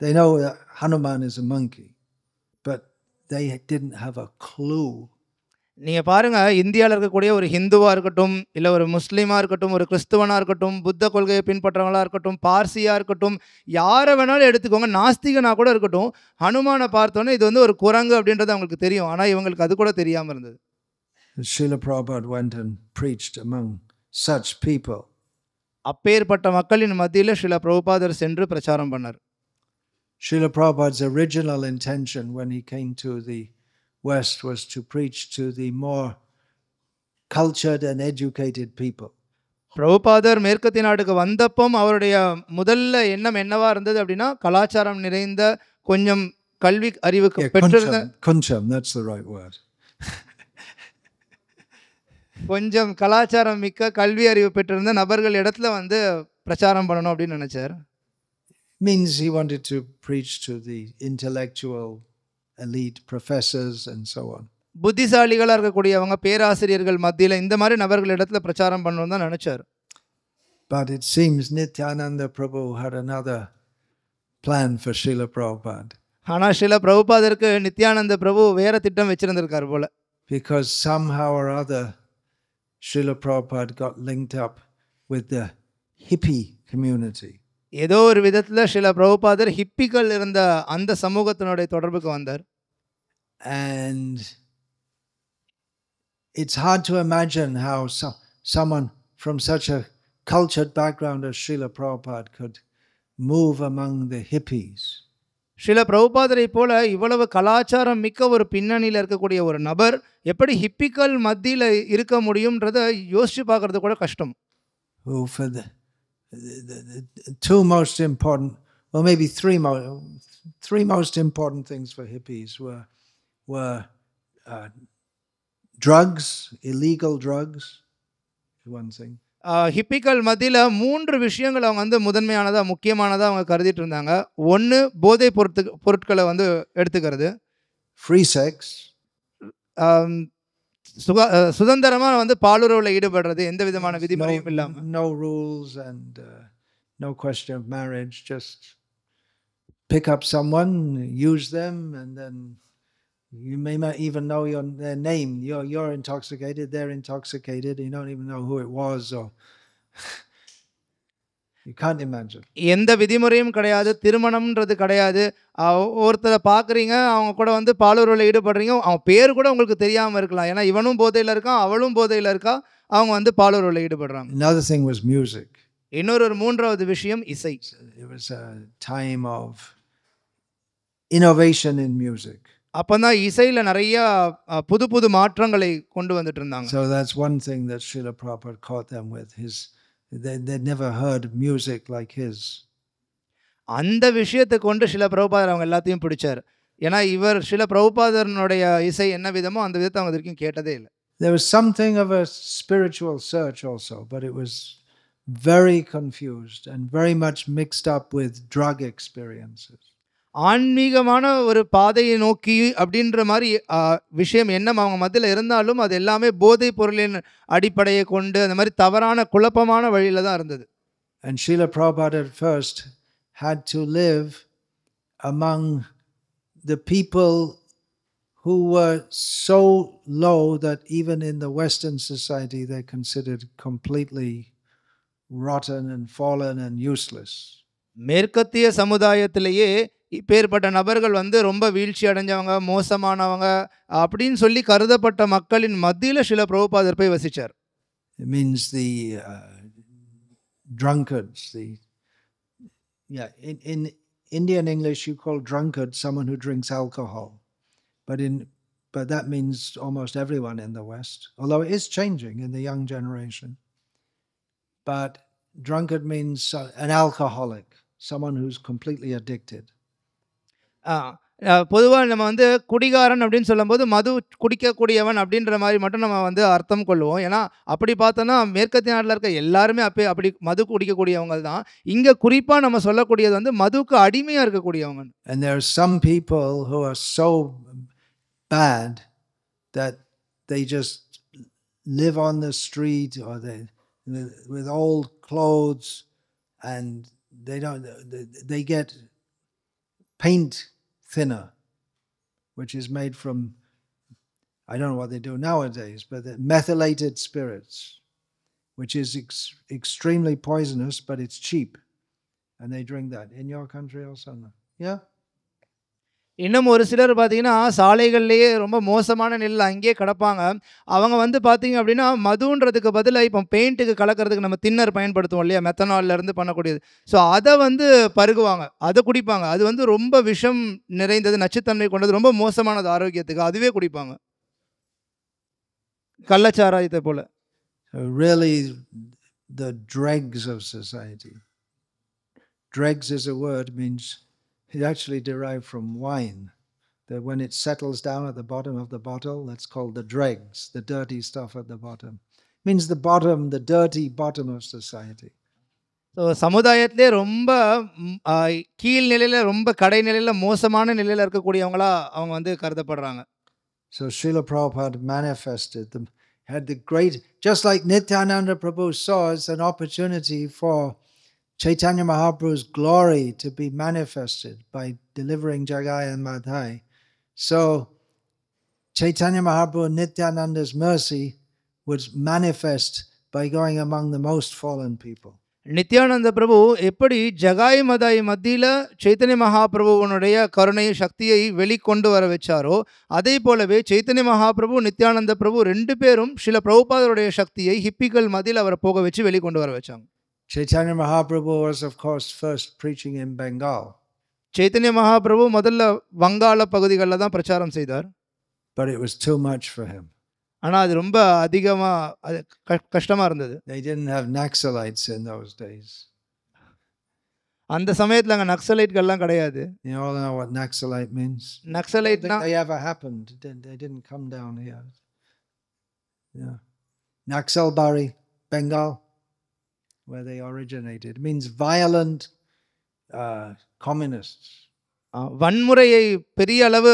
they know that Hanuman is a monkey, but they didn't have a clue. நீங்கள் பாருங்கள், இந்தியாவில் இருக்கக்கூடிய ஒரு ஹிந்துவாக இருக்கட்டும், இல்லை ஒரு முஸ்லீமாக இருக்கட்டும், ஒரு கிறிஸ்துவனாக இருக்கட்டும், புத்த கொள்கையை பின்பற்றவங்களாக இருக்கட்டும், பார்சியாக இருக்கட்டும், யாரை வேணாலும் எடுத்துக்கோங்க, நாஸ்திகனாக கூட இருக்கட்டும், ஹனுமானை பார்த்தோன்னே இது வந்து ஒரு குரங்கு அப்படின்றது அவங்களுக்கு தெரியும். ஆனால் இவங்களுக்கு அது கூட தெரியாமல் இருந்தது. Srila Prabhupada went and preached among such people. அப்பேற்பட்ட மக்களின் மத்தியில் ஸ்ரீல பிரபுபாதர் சென்று பிரச்சாரம் பண்ணார். Srila Prabhupada's original intention when he came to the West was to preach to the more cultured and educated people. பிரபுபாதர் மேற்கத்திய நாட்டுக்கு வந்தப்பம் அவருடைய முதல்ல எண்ணம் என்னவா இருந்தது அப்படின்னா, கலாச்சாரம் நிறைந்த கொஞ்சம் கல்வி அறிவுக்கு பெற்றிருந்த kuncham, that's the right word. கொஞ்சம் கலாச்சாரம் மிக்க கல்வி அறிவு பெற்றிருந்த நபர்கள் இடத்துல வந்து பிரச்சாரம் பண்ணணும் அப்படின்னு நினைச்சார். Means he wanted to preach to the intellectual elite professors and so on. புத்திசாலிகளா இருக்கக்கூடியவங்க, பேராசிரியர்கள் மத்தியில் இந்த மாதிரி நபர்கள் இடத்துல பிரச்சாரம் பண்ணணும் தான் நினைச்சார். But it seems Nityananda Prabhu had another plan for Srila Prabhupada. ஆனால் ஸ்ரீல பிரபுபாதருக்கு நித்யானந்த பிரபு வேற திட்டம் வச்சிருந்திருக்கார் போல. Because somehow or other Srila Prabhupada got linked up with the hippie community. ஏதோ ஒரு விதத்தில் ஸ்ரீல பிரபுபாதர் ஹிப்பிகள் இருந்த அந்த சமூகத்தினுடைய தொடர்புக்கு வந்தார். And it's hard to imagine how someone from such a cultured background as Srila Prabhupada could move among the hippies. Srila பிரபுபாதரை போல இவ்வளவு கலாச்சாரம் மிக்க ஒரு பின்னணியில் இருக்கக்கூடிய ஒரு நபர் எப்படி ஹிப்பிகள் மத்தியில் இருக்க முடியும்ன்றதை யோசிச்சு பார்க்கறது கூட கஷ்டம். Who for the two most important, or maybe three most important things for hippies were drugs, illegal drugs, one thing. ஹிப்பிகள் மத்தியில் 3 விஷயங்கள் அவங்க வந்து முதன்மையானதாக முக்கியமானதாக அவங்க கருதிட்டு இருந்தாங்க. ஒன்று, போதை பொருட்களை வந்து எடுத்துக்கிறது. Free sex. சுதந்திரமாக வந்து பாலுறவில் ஈடுபடுறது, எந்த விதமான விதிமுறையும் இல்லாமல். No rules and no question of marriage. Just pick up someone, use them, and then you may not even know their name. You're intoxicated, they're intoxicated. You don't even know who it was, or you can't imagine. எந்த விதிமுறையும் கிடையாது, திருமணம்ன்றது கிடையாது. ஒருத்தரை பார்க்குறீங்க, அவங்க கூட வந்து பாலுறவில் ஈடுபடுறீங்க, அவங்க பேர் கூட உங்களுக்கு தெரியாமல் இருக்கலாம். ஏன்னா இவனும் போதையில் இருக்கான், அவளும் போதையில் இருக்கா, அவங்க வந்து பாலுறவில் ஈடுபடுறாங்க. Another thing was music. இன்னொரு 3வது விஷயம் இசை. It was a time of innovation in music. அப்பதான் இசையில நிறைய புது புது மாற்றங்களை கொண்டு வந்துட்டு இருந்தாங்க. So that's one thing that Srila Prabhupada caught them with. They'd never heard music like his. அந்த விஷயத்தை கொண்டு சில பிரபுபாதர் அவங்க எல்லாத்தையும் பிடிச்சார். ஏன்னா இவர் சில பிரபுபாதரனுடைய இசை என்ன விதமோ அந்த விதத்தை அவங்க வரைக்கும் கேட்டதே இல்லை. There was something of a spiritual search also, but it was very confused and very much mixed up with drug experiences. ஆன்மீகமான ஒரு பாதையை நோக்கி அப்படின்ற மாதிரி விஷயம் எண்ணம் அவங்க மத்தியில் இருந்தாலும் அது எல்லாமே போதைப் பொருளின் அடிப்படையை கொண்டு அந்த மாதிரி தவறான குழப்பமான வழியில தான் இருந்தது. And Srila Prabhupada at first had to live among the people who were so low that even in the Western society they're considered completely rotten and fallen and useless. மேற்கத்திய சமுதாயத்திலேயே இப்பேற்பட்ட நபர்கள் வந்து ரொம்ப வீழ்ச்சி அடைஞ்சவங்க, மோசமானவங்க அப்படின்னு சொல்லி கருதப்பட்ட மக்களின் மத்தியில் சில பிரபுபாதர் போய் வசிச்சார். It means the drunkards. In Indian English you call drunkard someone who drinks alcohol, but that means almost everyone in the West. Although it is changing in the young generation, but drunkard means an alcoholic, someone who's completely addicted. பொதுவாக நம்ம வந்து குடிகாரன் அப்படின்னு சொல்லும்போது மது குடிக்கக்கூடியவன் அப்படின்ற மாதிரி மட்டும் நம்ம வந்து அர்த்தம் கொள்வோம். ஏன்னா அப்படி பார்த்தோன்னா மேற்கத்திய நாட்டில் இருக்க எல்லாருமே அப்படி மது குடிக்கக்கூடியவங்க தான். இங்கே குறிப்பாக நம்ம சொல்லக்கூடியது வந்து மதுவுக்கு அடிமையாக இருக்கக்கூடியவங்க. And there are some people who are so bad that they just live on the street or with old clothes, and they get paint thinner, which is made from, I don't know what they do nowadays, but methylated spirits, which is extremely poisonous, but it's cheap, and they drink that. In your country also? Yeah. இன்னும் ஒரு சிலர் பார்த்தீங்கன்னா சாலைகள்லேயே ரொம்ப மோசமான நிலையில் அங்கேயே கிடப்பாங்க. அவங்க வந்து பார்த்தீங்க அப்படின்னா மதுன்றதுக்கு பதிலாக இப்போ பெயிண்ட்டுக்கு கலக்கிறதுக்கு நம்ம தின்னர் பயன்படுத்துவோம் இல்லையா, மெத்தனால்லேருந்து பண்ணக்கூடியது. ஸோ அதை வந்து பருகுவாங்க, அதை குடிப்பாங்க. அது வந்து ரொம்ப விஷம் நிறைந்தது, நச்சுத்தன்மை கொண்டது, ரொம்ப மோசமானது ஆரோக்கியத்துக்கு. அதுவே குடிப்பாங்க, கள்ளச்சாராயத்தை போல. Really the dregs of society. Dregs is a word, means it actually derived from wine. That when it settles down at the bottom of the bottle, that's called the dregs, the dirty stuff at the bottom. It means the bottom, the dirty bottom of society. So சமுதாயத்திலே ரொம்ப கீழ் நிலையில், ரொம்ப கடைநிலையில், மோசமான நிலையில் இருக்கக்கூடியவங்களா அவங்க வந்து கருதப்படுறாங்க. So Srila Prabhupada manifested them, had the great, just like Nityananda Prabhu saw as an opportunity for Chaitanya Mahaprabhu's glory to be manifested by delivering Jagai and Madhai. So Chaitanya Mahaprabhu and Nityananda's mercy was manifest by going among the most fallen people. Nityananda பிரபு எப்படி ஜகாய் மதாய் மத்தியில் சைத்தன்ய மகாபிரபுவனுடைய கருணை சக்தியை வெளிக்கொண்டு வர வச்சாரோ, அதே போலவே சைத்தன்ய மகாபிரபு நித்யானந்த பிரபு ரெண்டு பேரும் சில பிரபுபாதருடைய சக்தியை ஹிப்பிகள் மத்தியில் அவரை போக வச்சு வெளிக்கொண்டு வர வச்சாங்க. Chaitanya Mahaprabhu was of course first preaching in Bengal. Chaitanya Mahaprabhu முதல்ல வங்காள பகுதிகளில் தான் பிரச்சாரம் செய்தார். But it was too much for him. ஆனால் அது ரொம்ப அதிகமாக கஷ்டமாக இருந்தது. They didn't have Naxalites in those days. அந்த சமயத்தில் அங்கே நக்சலைட்கள்லாம் கிடையாது. You all know what Naxalite means? நக்சலைட்னா they ever happened. They didn't come down here. Yeah. Naxalbari, Bengal, where they originated. It means violent communists. வன்முறையை பெரிய அளவு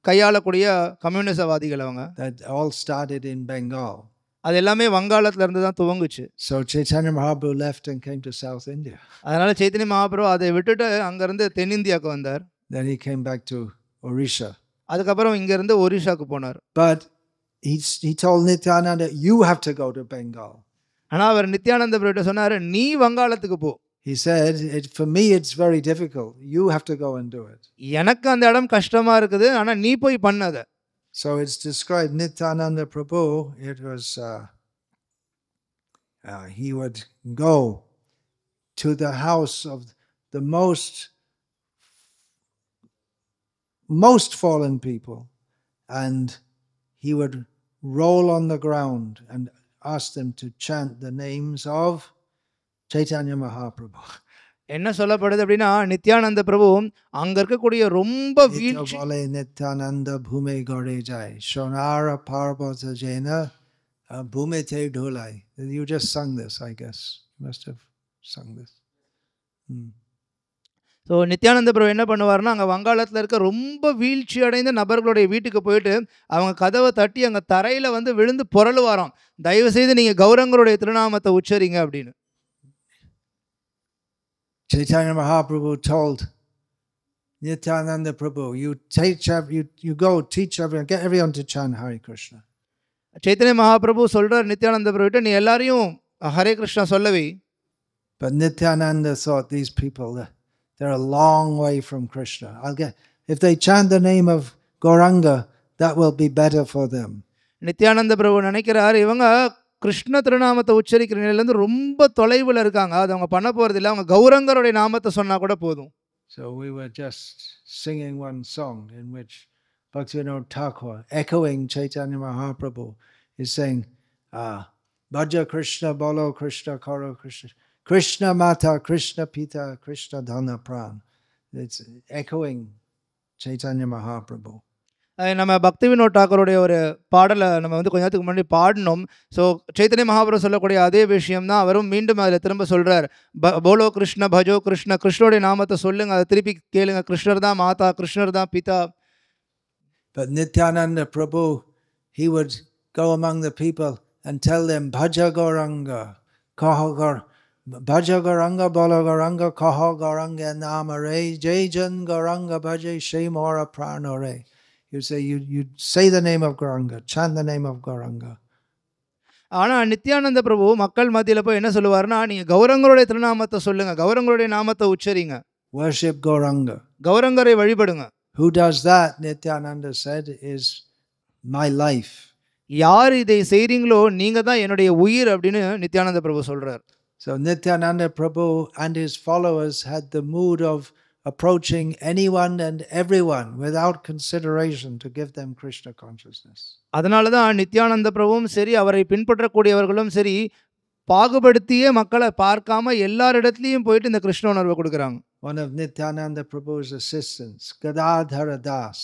கையாளக்கூடிய கம்யூனிசவாதிகள் அவங்க. That all started in Bengal. அது எல்லாமே வங்காளத்துல இருந்து தான் துவங்குச்சு. So Chaitanya Mahaprabhu left and came to South India. அதனால சைத்தன்ய மகாபிரபு அதை விட்டுட்டு அங்கிருந்து தென்னிந்தியாவுக்கு வந்தார். Then he came back to Orissa. அதுக்கப்புறம் இங்க இருந்து ஒரிஷாக்கு போனார். But he told Nityananda, you have to go to Bengal. ஆனா அவர் நித்யானந்த பிரபுட்ட சொன்னாரு, நீ வங்காளத்துக்கு போ. He said, for me it's very difficult. You have to go and do it. எனக்கு அந்த இடம் கஷ்டமா இருக்குது, ஆனா நீ போய் பண்ணாத. So it's described Nityananda Prabhu, it was he would go to the house of the most most fallen people. And he would roll on the ground and ask them to chant the names of Chaitanya Mahaprabhu. என்ன சொல்லப்படுது அப்படின்னா, நித்யானந்த பிரபு அங்க இருக்கக்கூடிய ரொம்ப Nitya வீழ்ச்சி bole Nityananda bhume gore jai Shonara Parvata Jena bhume te dholai. You just sung this, I guess. You must have sung this. So Nityananda Prabhu என்ன பண்ணுவார்னா, அங்கே வங்காளத்தில் இருக்க ரொம்ப வீழ்ச்சி அடைந்த நபர்களுடைய வீட்டுக்கு போயிட்டு அவங்க கதவை தட்டி அங்கே தரையில் வந்து விழுந்து புரளுவாராம், தயவு செய்து நீங்கள் கௌரங்கருடைய திருநாமத்தை உச்சரிங்க அப்படின்னு. Chaitanya Mahaprabhu told Nityananda Prabhu, you go teach everyone, get everyone to chant Hare Krishna. Chaitanya Mahaprabhu சொல்றார் நித்யானந்த பிரபுட்ட, நீ எல்லாரையும் ஹரே கிருஷ்ணா சொல்லவே. But Nityananda thought these people, they're a long way from Krishna. If they chant the name of Gauranga, that will be better for them. Nityananda பிரபு நினைக்கிறார், இவங்க கிருஷ்ண திருநாமத்தை உச்சரிக்கிற நிலையிலேருந்து ரொம்ப தொலைவில் இருக்காங்க, அது அவங்க பண்ண போகிறதில்ல, அவங்க கௌரங்கருடைய நாமத்தை சொன்னால் கூட போதும். So we were just singing one song in which Bhaktivinoda Thakur, echoing Chaitanya Mahaprabhu, is saying, Bhaja Krishna, Bolo Krishna, Karo Krishna, Krishna Mata, Krishna Pita, Krishna Dhana Pran. It's echoing Chaitanya Mahaprabhu. நம்ம பக்தி வினோத் டாக்கருடைய ஒரு பாடலை நம்ம வந்து கொஞ்ச நேரத்துக்கு முன்னாடி பாடினோம். ஸோ சைத்தன்ய மகாபிரபு சொல்லக்கூடிய அதே விஷயம் தான் அவரும் மீண்டும் அதில் திரும்ப சொல்கிறார். போலோ கிருஷ்ண, பஜோ கிருஷ்ண, கிருஷ்ணருடைய நாமத்தை சொல்லுங்க, அதை திருப்பி கேளுங்க, கிருஷ்ணர் தான் மாதா, கிருஷ்ணர் தான் பிதா. But Nityananda Prabhu, he would go among the people and tell them, Bhaja Gauranga, Kaha Bhaja Gauranga, Bolo Gauranga, Kaha Gauranga Namare, Jajan Gauranga Bhaja Shemora Pranore. You say, you say the name of Gauranga, chant the name of Gauranga. ஆனால் நித்யானந்த பிரபு மக்கள் மத்தியில் போய் என்ன சொல்லுவார்னா, நீங்கள் கௌரங்கருடைய திருநாமத்தை சொல்லுங்க, கௌரங்கருடைய நாமத்தை உச்சரிங்க, Worship Gauranga. கௌரங்கரை வழிபடுங்க. Who does that, Nityananda said, is my life. யார் இதை செய்கிறீங்களோ நீங்கள் தான் என்னுடைய உயிர் அப்படின்னு நித்யானந்த பிரபு சொல்கிறார். So Nityananda Prabhu and his followers had the mood of approaching anyone and everyone without consideration to give them Krishna consciousness. அதனால தான் நித்யானந்த பிரபுவும் சரி, அவரை பின்பற்றக்கூடியவர்களும் சரி, பாகுபடுத்தியே மக்களை பார்க்காம எல்லாரிடத்துலையும் போயிட்டு இந்த கிருஷ்ண உணர்வை கொடுக்குறாங்க. One of Nityananda Prabhu's assistants, Gadadhara Das.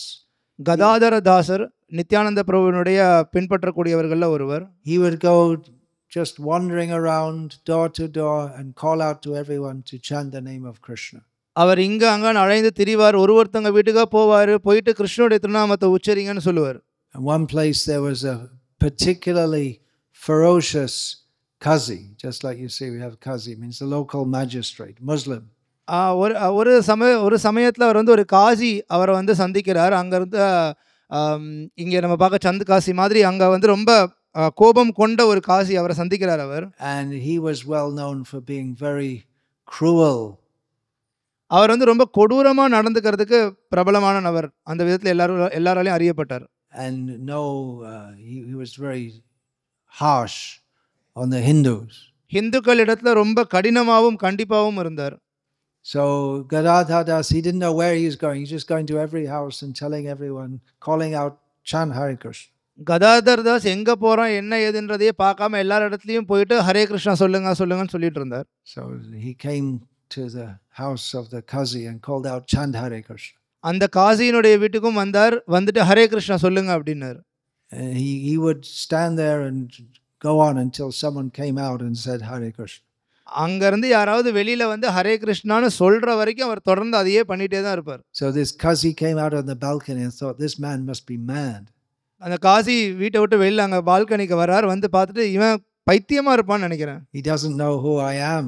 Gadadhara தாசர் நித்யானந்த பிரபுவினுடைய பின்பற்றக்கூடியவர்களில் ஒருவர். He would go just wandering around door to door and call out to everyone to chant the name of Krishna. அவர் இங்கே அங்கே அழைந்து திரிவார், ஒருத்தங்க வீட்டுக்காக போவார், போயிட்டு கிருஷ்ணனுடைய திருநாமத்தை உச்சரிங்கன்னு சொல்லுவார். In one place there was a particularly ferocious Qazi, just like you see we have Qazi, means the local magistrate, Muslim. ஒரு சமயத்தில் அவர் வந்து ஒரு காசி அவரை வந்து சந்திக்கிறார். அங்கேருந்து இங்கே நம்ம பார்க்க சந்து காசி மாதிரி அங்கே வந்து ரொம்ப கோபம் கொண்ட ஒரு காசி அவரை சந்திக்கிறார் அவர். And he was well known for being very cruel. அவர் வந்து ரொம்ப கொடூரமாக நடந்துக்கிறதுக்கு பிரபலமான நபர், அந்த விதத்தில் எல்லாராலையும் அறியப்பட்டார். And he was very harsh on the Hindus. ஹிந்துக்கள் இடத்துல ரொம்ப கடினமாகவும் கண்டிப்பாகவும் இருந்தார். So Gadadhar Das, he didn't know where he was going. He's just going to every house and telling everyone, calling out, chant Hare Krishna. Gadadhar Das எங்கே போகிறான் என்ன ஏதுன்றதையே பார்க்காம எல்லா இடத்துலையும் போயிட்டு ஹரே கிருஷ்ணா சொல்லுங்கன்னு சொல்லிட்டு இருந்தார். So he came to the house of the Qazi and called out, chant Hare Krishna. அந்த காசியினுடைய வீட்டுக்கும் வந்தார், வந்துட்டு ஹரே கிருஷ்ணா சொல்லுங்க அப்படின்னாரு. He would stand there and go on until someone came out and said Hare Krishna. அங்கேருந்து யாராவது வெளியில் வந்து ஹரே கிருஷ்ணான்னு சொல்கிற வரைக்கும் அவர் தொடர்ந்து அதையே பண்ணிகிட்டே தான் இருப்பார். So this Qazi came out on the balcony and thought, this man must be mad. அந்த காசி வீட்டை விட்டு வெளியில் அங்கே பால்கனிக்கு வர்றார், வந்து பார்த்துட்டு இவன் பைத்தியமாக இருப்பான்னு நினைக்கிறேன். He doesn't know who I am.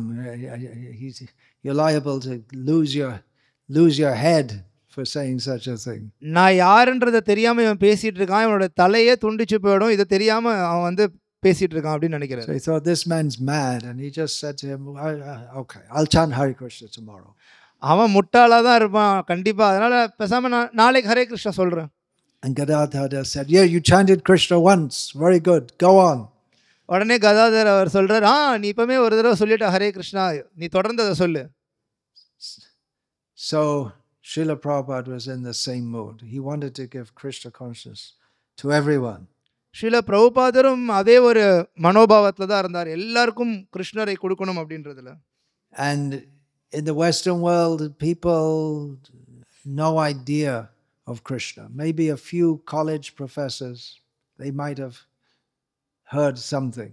You're liable to lose your head for saying such a thing. நான் யாருன்றதை தெரியாமல் இவன் பேசிகிட்டு இருக்கான், இவனோட தலையே துண்டிச்சு போயிடும், இதை தெரியாமல் அவன் வந்து பேசிட்டு இருக்கான் அப்படின்னு நினைக்கிறேன். So he thought this man's mad and he just said to him, okay, I'll chant Hare Krishna tomorrow. அவன் முட்டாளாக தான் இருப்பான் கண்டிப்பாக, அதனால் பேசாமல் நான் நாளைக்கு ஹரே கிருஷ்ணா சொல்கிறேன். And Gadadhar said, yeah, you chanted Krishna once, very good, go on. உடனே கதாதர் அவர் சொல்கிறார், நீ இப்போமே ஒரு தடவை சொல்லிட்ட ஹரே கிருஷ்ணா, நீ தொடர்ந்து அதை சொல்லு. So Srila Prabhupada was in the same mood. He wanted to give Krishna consciousness to everyone. Srila பிரபுபாதரும் அதே ஒரு மனோபாவத்தில் தான் இருந்தார், எல்லாருக்கும் கிருஷ்ணரை கொடுக்கணும் அப்படின்றதுல. And in the Western world, people no idea of Krishna. Maybe a few college professors, they might have heard something.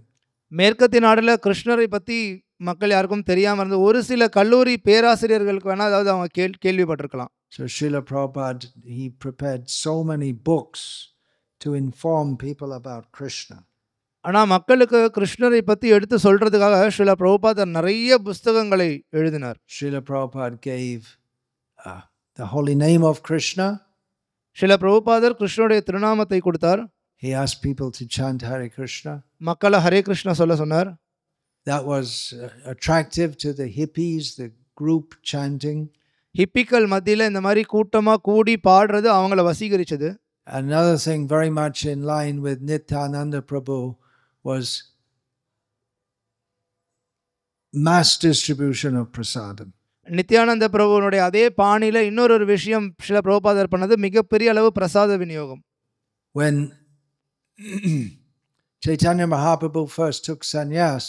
மேற்கத்திய நாடுல கிருஷ்ணரை பற்றி மக்கள் யாருக்கும் தெரியாமல் இருந்த ஒரு சில கல்லூரி பேராசிரியர்களுக்கு வேணால் அதாவது அவங்க கேள்விப்பட்டிருக்கலாம். So Srila Prabhupada, he prepared so many books to inform people about Krishna. ஆனால் மக்களுக்கு கிருஷ்ணரை பற்றி எடுத்து சொல்கிறதுக்காக ஸ்ரீல பிரபுபாதர் நிறைய புஸ்தகங்களை எழுதினார். Srila Prabhupada gave the holy name of Krishna. Srila பிரபுபாதர் கிருஷ்ணனுடைய திருநாமத்தை கொடுத்தார். He asked people to chant Hare Krishna. மக்களை ஹரே கிருஷ்ணா சொல்ல சொன்னார். That was attractive to the hippies, the group chanting. ஹிப்பிக்கள் மத்தியில் இந்த மாதிரி கூட்டமாக கூடி பாடுறது அவங்கள வசீகரிச்சது. Another thing very much in line with Nityananda Prabhu was mass distribution of prasadam. Nityananda பிரபுனுடைய அதே பாணியில் இன்னொரு விஷயம் ஸ்ரீல பிரபுபாதர் பண்ணது மிகப்பெரிய அளவு பிரசாத விநியோகம். When Chaitanya Mahaprabhu first took sannyas,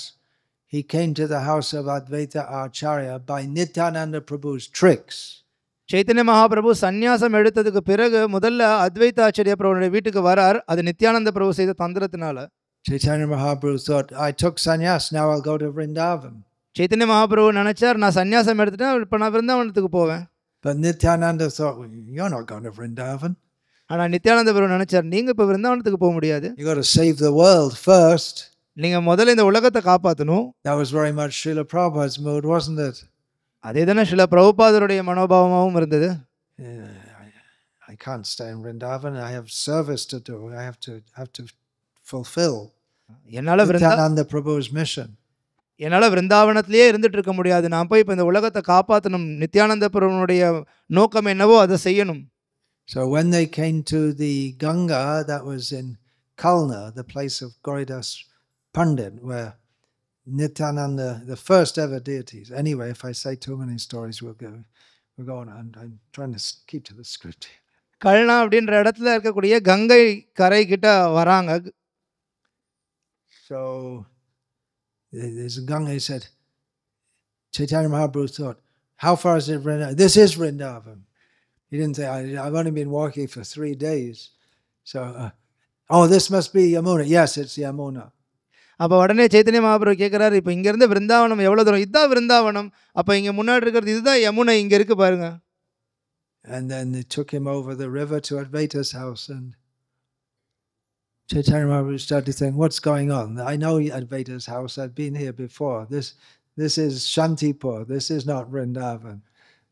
he came to the house of Advaita Acharya by Nityananda Prabhu's tricks. Chaitanya Mahaprabhu சந்நியாசம் எடுத்ததுக்கு பிறகு முதல்ல அத்வைத ஆச்சாரிய பிரபுனுடைய வீட்டுக்கு வரார், அது நித்யானந்த பிரபு செய்த தந்திரத்தினால. Chaitanya Mahaprabhu thought, I took sannyas, now I'll go to Vrindavan. Chaitanya Mahaprabhu நினைச்சார், நான் சந்நியாசம் எடுத்துட்டேன், இப்போ நான் விருந்தாவனத்துக்கு போவேன். But Nityananda thought, you're not going to Vrindavan. ஆனால் நித்யானந்த பிரபு நினைச்சார், நீங்கள் இப்போ விருந்தாவனத்துக்கு போக முடியாது, You got to save the world first. நீங்கள் முதல்ல இந்த உலகத்தை காப்பாற்றணும். That was very much Srila Prabhupada's mood, wasn't it? அதே தானே ஸ்ரீல பிரபுபாதருடைய மனோபாவமாகவும் இருந்தது. I can't stay in Vrindavan. I have service to do. I have to fulfill என்னால் Nityananda Prabhu's mission. என்னால் விருந்தாவனத்திலேயே இருந்துட்டு இருக்க முடியாது, நான் போய் இப்போ இந்த உலகத்தை காப்பாற்றணும், நித்யானந்த பிரபுனுடைய நோக்கம் என்னவோ அதை செய்யணும். So when they came to the Ganga, that was in Kalna, the place of Gauridas Pandit, where Nityananda, the first ever deities. Anyway, if I say too many stories, we'll go on. I'm trying to keep to the script. கல்னா அப்படின்ற இடத்துல இருக்கக்கூடிய கங்கை கரை கிட்ட வராங்க. So there's a Ganga. He said, Chaitanya Mahaprabhu thought, how far is it Vrindavan? This is Vrindavan. He didn't say, I've only been walking for 3 days. So, this must be Yamuna. Yes, it's Yamuna. அப்போ உடனே சைத்தன்ய மகாபிரபு கேட்குறாரு, இப்போ இங்கேருந்து விருந்தாவனம் எவ்வளோ தூரம்? இதுதான் விருந்தாவனம். அப்போ இங்கே முன்னாடி இருக்கிறது இதுதான் யமுனை, இங்கே இருக்கு பாருங்க. And then they took him over the river to Advaita's house, and Chaitanya Mahaprabhu started to think, what's going on? I know Advaita's house. I've been here before. This is Shantipur. This is not Vrindavan.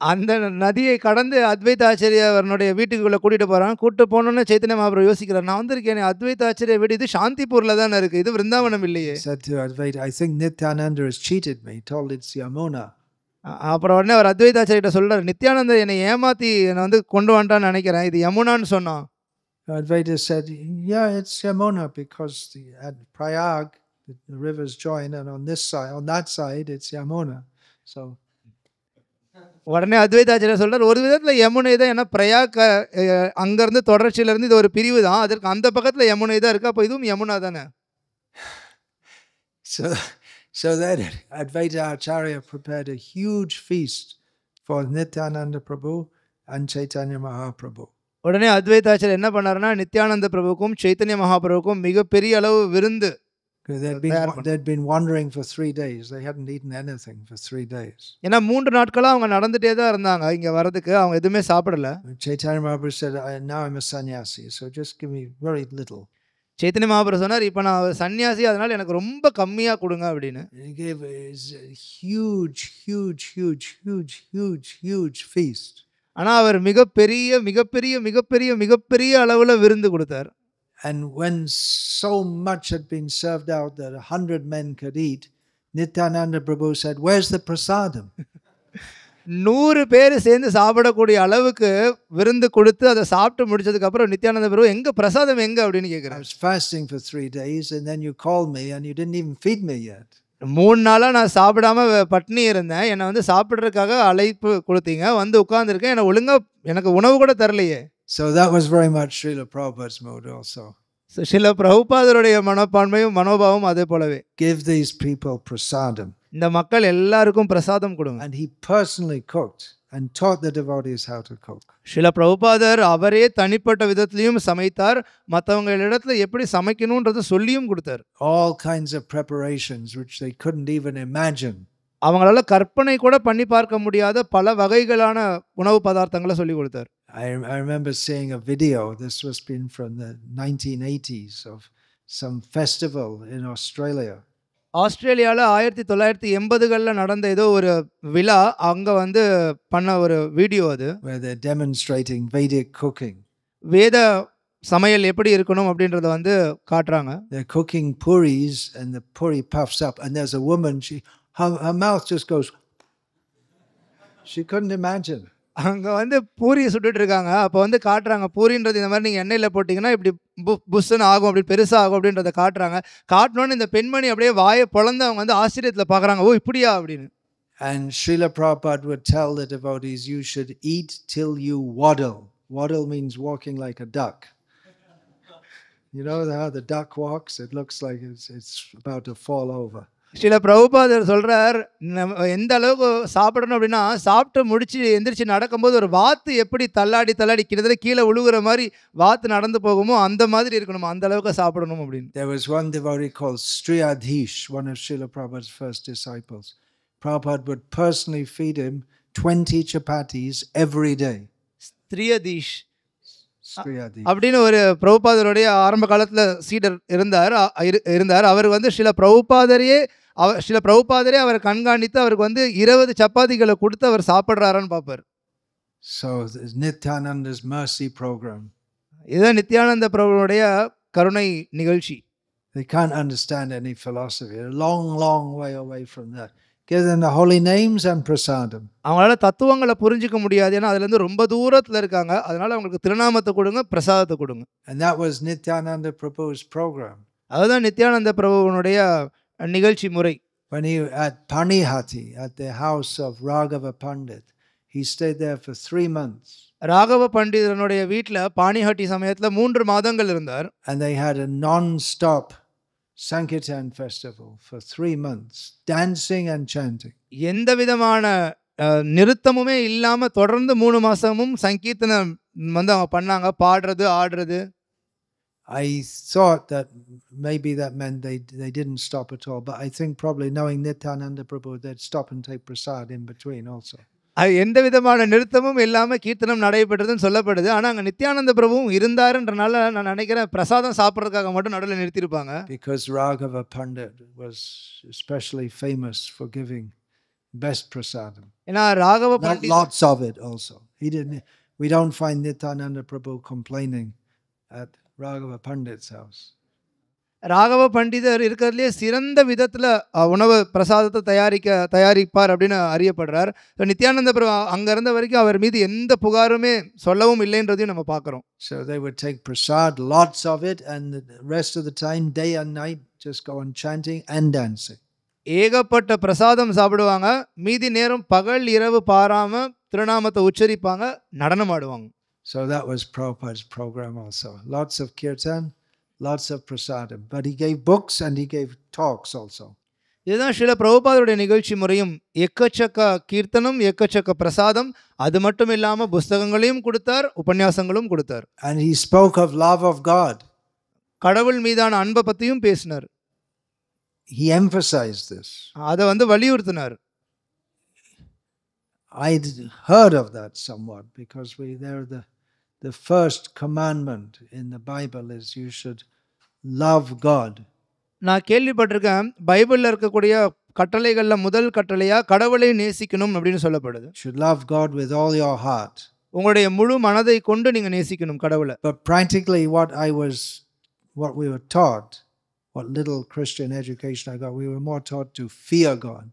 அந்த நதியை கடந்து அத்வைத ஆச்சாரியவனுடைய வீட்டுக்குள்ளே கூட்டிகிட்டு போகிறான். கூப்பிட்டு போனோன்னே சைத்தன்ய மகாபிரபு யோசிக்கிறார், நான் வந்திருக்கேன், அத்வைத ஆச்சாரிய வீடு இது சாந்திப்பூரில் தானே இருக்குது, இது விருந்தாவனம் இல்லையே. Said to Advaita, I think Nityananda has cheated me. He told it's Yamuna. அப்புறம் உடனே அவர் அத்வைத ஆச்சாரியிட்ட சொல்கிறார், நித்யானந்தர் என்னை ஏமாற்றி என்னை வந்து கொண்டு வந்துட்டான்னு நினைக்கிறேன், இது யமுனான்னு சொன்னான். Advaita said, yeah, it's Yamuna because at Prayag, the rivers join, and on that side, it's Yamuna. So உடனே அத்வைதாச்சாரியர் சொல்கிறார், ஒரு விதத்தில் யமுனை தான், ஏன்னா பிரயாக் அங்கேருந்து தொடர்ச்சியிலேருந்து இது ஒரு பிரிவு தான், அதற்கு அந்த பக்கத்தில் யமுனை தான் இருக்குது, அப்போ இதுவும் யமுனா தானே. So that Advaita Acharya prepared a huge feast for Nityananda Prabhu and Chaitanya Mahaprabhu. உடனே அத்வைதாச்சாரியர் என்ன பண்ணாருன்னா, நித்யானந்த பிரபுக்கும் சைத்தன்ய மகாபிரபுக்கும் மிகப்பெரிய அளவு விருந்து. They'd been wandering for 3 days. They hadn't eaten anything for 3 days. ஏன்னா 3 நாட்களாக அவங்க நடந்துகிட்டே தான் இருந்தாங்க, இங்கே வரதுக்கு அவங்க எதுவுமே சாப்பிடல. Chaitanya Mahaprabhu said, now I'm a sannyasi, so just give me very little. Chaitanya Mahaprabhu சொன்னார், இப்போ நான் சன்னியாசி, அதனால எனக்கு ரொம்ப கம்மியாக கொடுங்க அப்படின்னு. He gave a huge feast. ஆனால் அவர் மிகப்பெரிய மிகப்பெரிய மிகப்பெரிய மிகப்பெரிய அளவில் விருந்து கொடுத்தார். And when so much had been served out that 100 men could eat, Nityananda Prabhu said, where's the prasadam? 100 பேர் சேர்ந்து சாப்பிடக்கூடிய அளவுக்கு விருந்து கொடுத்து அதை சாப்பிட்டு முடிச்சதுக்கு அப்புறம் நித்யானந்த பிரபு எங்க பிரசாதம் எங்க அப்படின்னு I கேட்கிறார். was fasting for 3 days and then you called me and you didn't even feed me yet. 3 நாளா நான் சாப்பிடாம பட்டினி இருந்தேன். என்ன வந்து சாப்பிடுறதுக்காக அழைப்பு குடுத்தீங்க. வந்து உட்கார்ந்துருக்கேன். எனக்கு உணவு கூட தரலையே. So that was very much Srila Prabhupada's mood also. சில பிரபுபாதருடைய மனப்பான்மையும் மனோபாவம் அதே போலவே. Give these people prasadam. இந்த மக்கள் எல்லாருக்கும் பிரசாதம் கொடுங்க. And he personally cooked and taught the devotees how to cook. சில பிரபுபாதர் அவரே தனிப்பட்ட விதத்திலையும் சமைத்தார். மற்றவங்களிடத்துல எப்படி சமைக்கணும்ன்றத சொல்லியும் கொடுத்தார். All kinds of preparations which they couldn't even imagine. அவங்களால கற்பனை கூட பண்ணி பார்க்க முடியாத பல வகைகளான உணவு பதார்த்தங்களை சொல்லி கொடுத்தார். I remember seeing a video. This was been from the 1980s of some festival in Australia. ஆஸ்திரேலியாவில் 1980களில் நடந்த ஏதோ ஒரு விழா, அங்கே வந்து பண்ண ஒரு வீடியோ அது. Where they're demonstrating Vedic cooking. வேத சமையல் எப்படி இருக்கணும் அப்படின்றத வந்து காட்டுறாங்க. They're cooking puris and the puri puffs up and there's a woman, her mouth just goes. She couldn't imagine. அங்கே வந்து பூரி சுட்டுட்டு இருக்காங்க. அப்போ வந்து காட்டுறாங்க, பூரின்றது இந்த மாதிரி நீங்கள் எண்ணெயில் போட்டிங்கன்னா இப்படி புஷ்ஷுன்னு ஆகும், அப்படி பெருசாக ஆகும் அப்படின்றத காட்டுறாங்க. காட்டினோன்னு இந்த பெண்மணி அப்படியே வாயை பொழந்து அவங்க வந்து ஆச்சரியத்தில் பார்க்குறாங்க, ஓ இப்படியா அப்படின்னு. And Srila Prabhupada would tell the devotees, you should eat till you waddle. Waddle means walking like a duck. You know how the duck walks? It looks like it's about to fall over. சில பிரபுபாதர் சொல்கிறார், எந்த அளவுக்கு சாப்பிடணும் அப்படின்னா, சாப்பிட்டு முடிச்சு எந்திரிச்சு நடக்கும்போது ஒரு வாத்து எப்படி தள்ளாடி கிட்டத்தட்ட கீழே விழுகிற மாதிரி வாத்து நடந்து போகுமோ அந்த மாதிரி இருக்கணும், அந்த அளவுக்கு சாப்பிடணும் அப்படின்னு. There was one devotee called Striyadhish, one of Srila Prabhupada's first disciples. Prabhupada would personally feed him 20 chapatis every day. ஸ்ரீயதீஷ் அப்படின்னு ஒரு பிரபுபாதருடைய ஆரம்ப காலத்தில் சீடர் இருந்தார். அவர் வந்து சில பிரபுபாதரே அவரை கண்காணித்து அவருக்கு வந்து 20 சப்பாத்திகளை கொடுத்து அவர் சாப்பிட்றாரான்னு பார்ப்பார். So Nityananda's mercy program. இதுதான் நித்யானந்த பிரபுடைய கருணை நிகழ்ச்சி. They can't understand any philosophy. A long way away from that. Give them the holy names and prasadam. அவங்களால தத்துவங்களை புரிஞ்சிக்க முடியாது, ஏன்னா அதுலேருந்து ரொம்ப தூரத்தில் இருக்காங்க. அதனால அவங்களுக்கு திருநாமத்தை கொடுங்க, பிரசாதத்தை கொடுங்க. And that was Nityananda Prabhu's program. அதுதான் நித்யானந்த பிரபுவனுடைய நிகழ்ச்சி முறை. When he at Panihati, at the house of Raghava Pandit, he stayed there for 3 months. Raghava பண்டிதனுடைய வீட்டில் பாணிஹட்டி சமயத்தில் 3 மாதங்கள் இருந்தார். And they had a non-stop Sankirtan festival for 3 months, dancing and chanting. எந்த விதமான நிறுத்தமுமே இல்லாமல் தொடர்ந்து 3 மாதமும் சங்கீர்த்தனம் வந்து அவங்க பண்ணாங்க, பாடுறது ஆடுறது. I thought that maybe that meant they didn't stop at all, but I think probably knowing Nityananda Prabhu, they'd stop and take prasad in between also. அது எந்த விதமான நிறுத்தமும் இல்லாமல் கீர்த்தனம் நடைபெற்றதுன்னு சொல்லப்படுது. ஆனால் அங்கே நித்யானந்த பிரபுவும் இருந்தாருன்றனால நான் நினைக்கிறேன் பிரசாதம் சாப்பிட்றதுக்காக மட்டும் நடுவில் நிறுத்தியிருப்பாங்க. Because Raghava Pandit was especially famous for giving best prasadam. ஏன்னா Raghava Pandit, lots of it also. We don't find Nityananda Prabhu complaining at Raghava Pandit's house. Raghava பண்டிதர் இருக்கிறதுலே சிறந்த விதத்தில் உணவு பிரசாதத்தை தயாரிப்பார் அப்படின்னு அறியப்படுறார். நித்யானந்த பிரபு அங்கே இருந்த வரைக்கும் அவர் மீது எந்த புகாருமே சொல்லவும் இல்லைன்றதையும் நம்ம பார்க்குறோம். So they would take prasad, lots of it, and the rest of the time, day and night, just go on chanting and dancing. ஏகப்பட்ட பிரசாதம் சாப்பிடுவாங்க, மீதி நேரம் பகல் இரவு பாராமல் திருநாமத்தை உச்சரிப்பாங்க, நடனம் ஆடுவாங்க. So that was Prabhupada's program also. Lots of kirtan, lots of prasadam. But he gave books and he gave talks also. இதுதான் சில பிரபுபாதருடைய நிகழ்ச்சி முறையும். எக்கச்சக்க கீர்த்தனம், எக்கச்சக்க பிரசாதம், அது மட்டும் இல்லாமல் புஸ்தகங்களையும் கொடுத்தார், உபன்யாசங்களும் கொடுத்தார். And he spoke of love of God. கடவுள் மீதான அன்பை பற்றியும் பேசினார். He emphasized this. அதை வந்து வலியுறுத்தினார். I'd heard of that somewhat because the first commandment in the Bible is you should love God. நான் கேள்விப்பட்டிருக்கேன், பைபிளில் இருக்கக்கூடிய கட்டளைகளில் முதல் கட்டளையா கடவுளை நேசிக்கணும் அப்படின்னு சொல்லப்படுது. Should love God with all your heart. உங்களுடைய முழு மனதை கொண்டு நீங்க நேசிக்கணும் கடவுளை. But practically what we were taught, what little Christian education I got, we were more taught to fear God.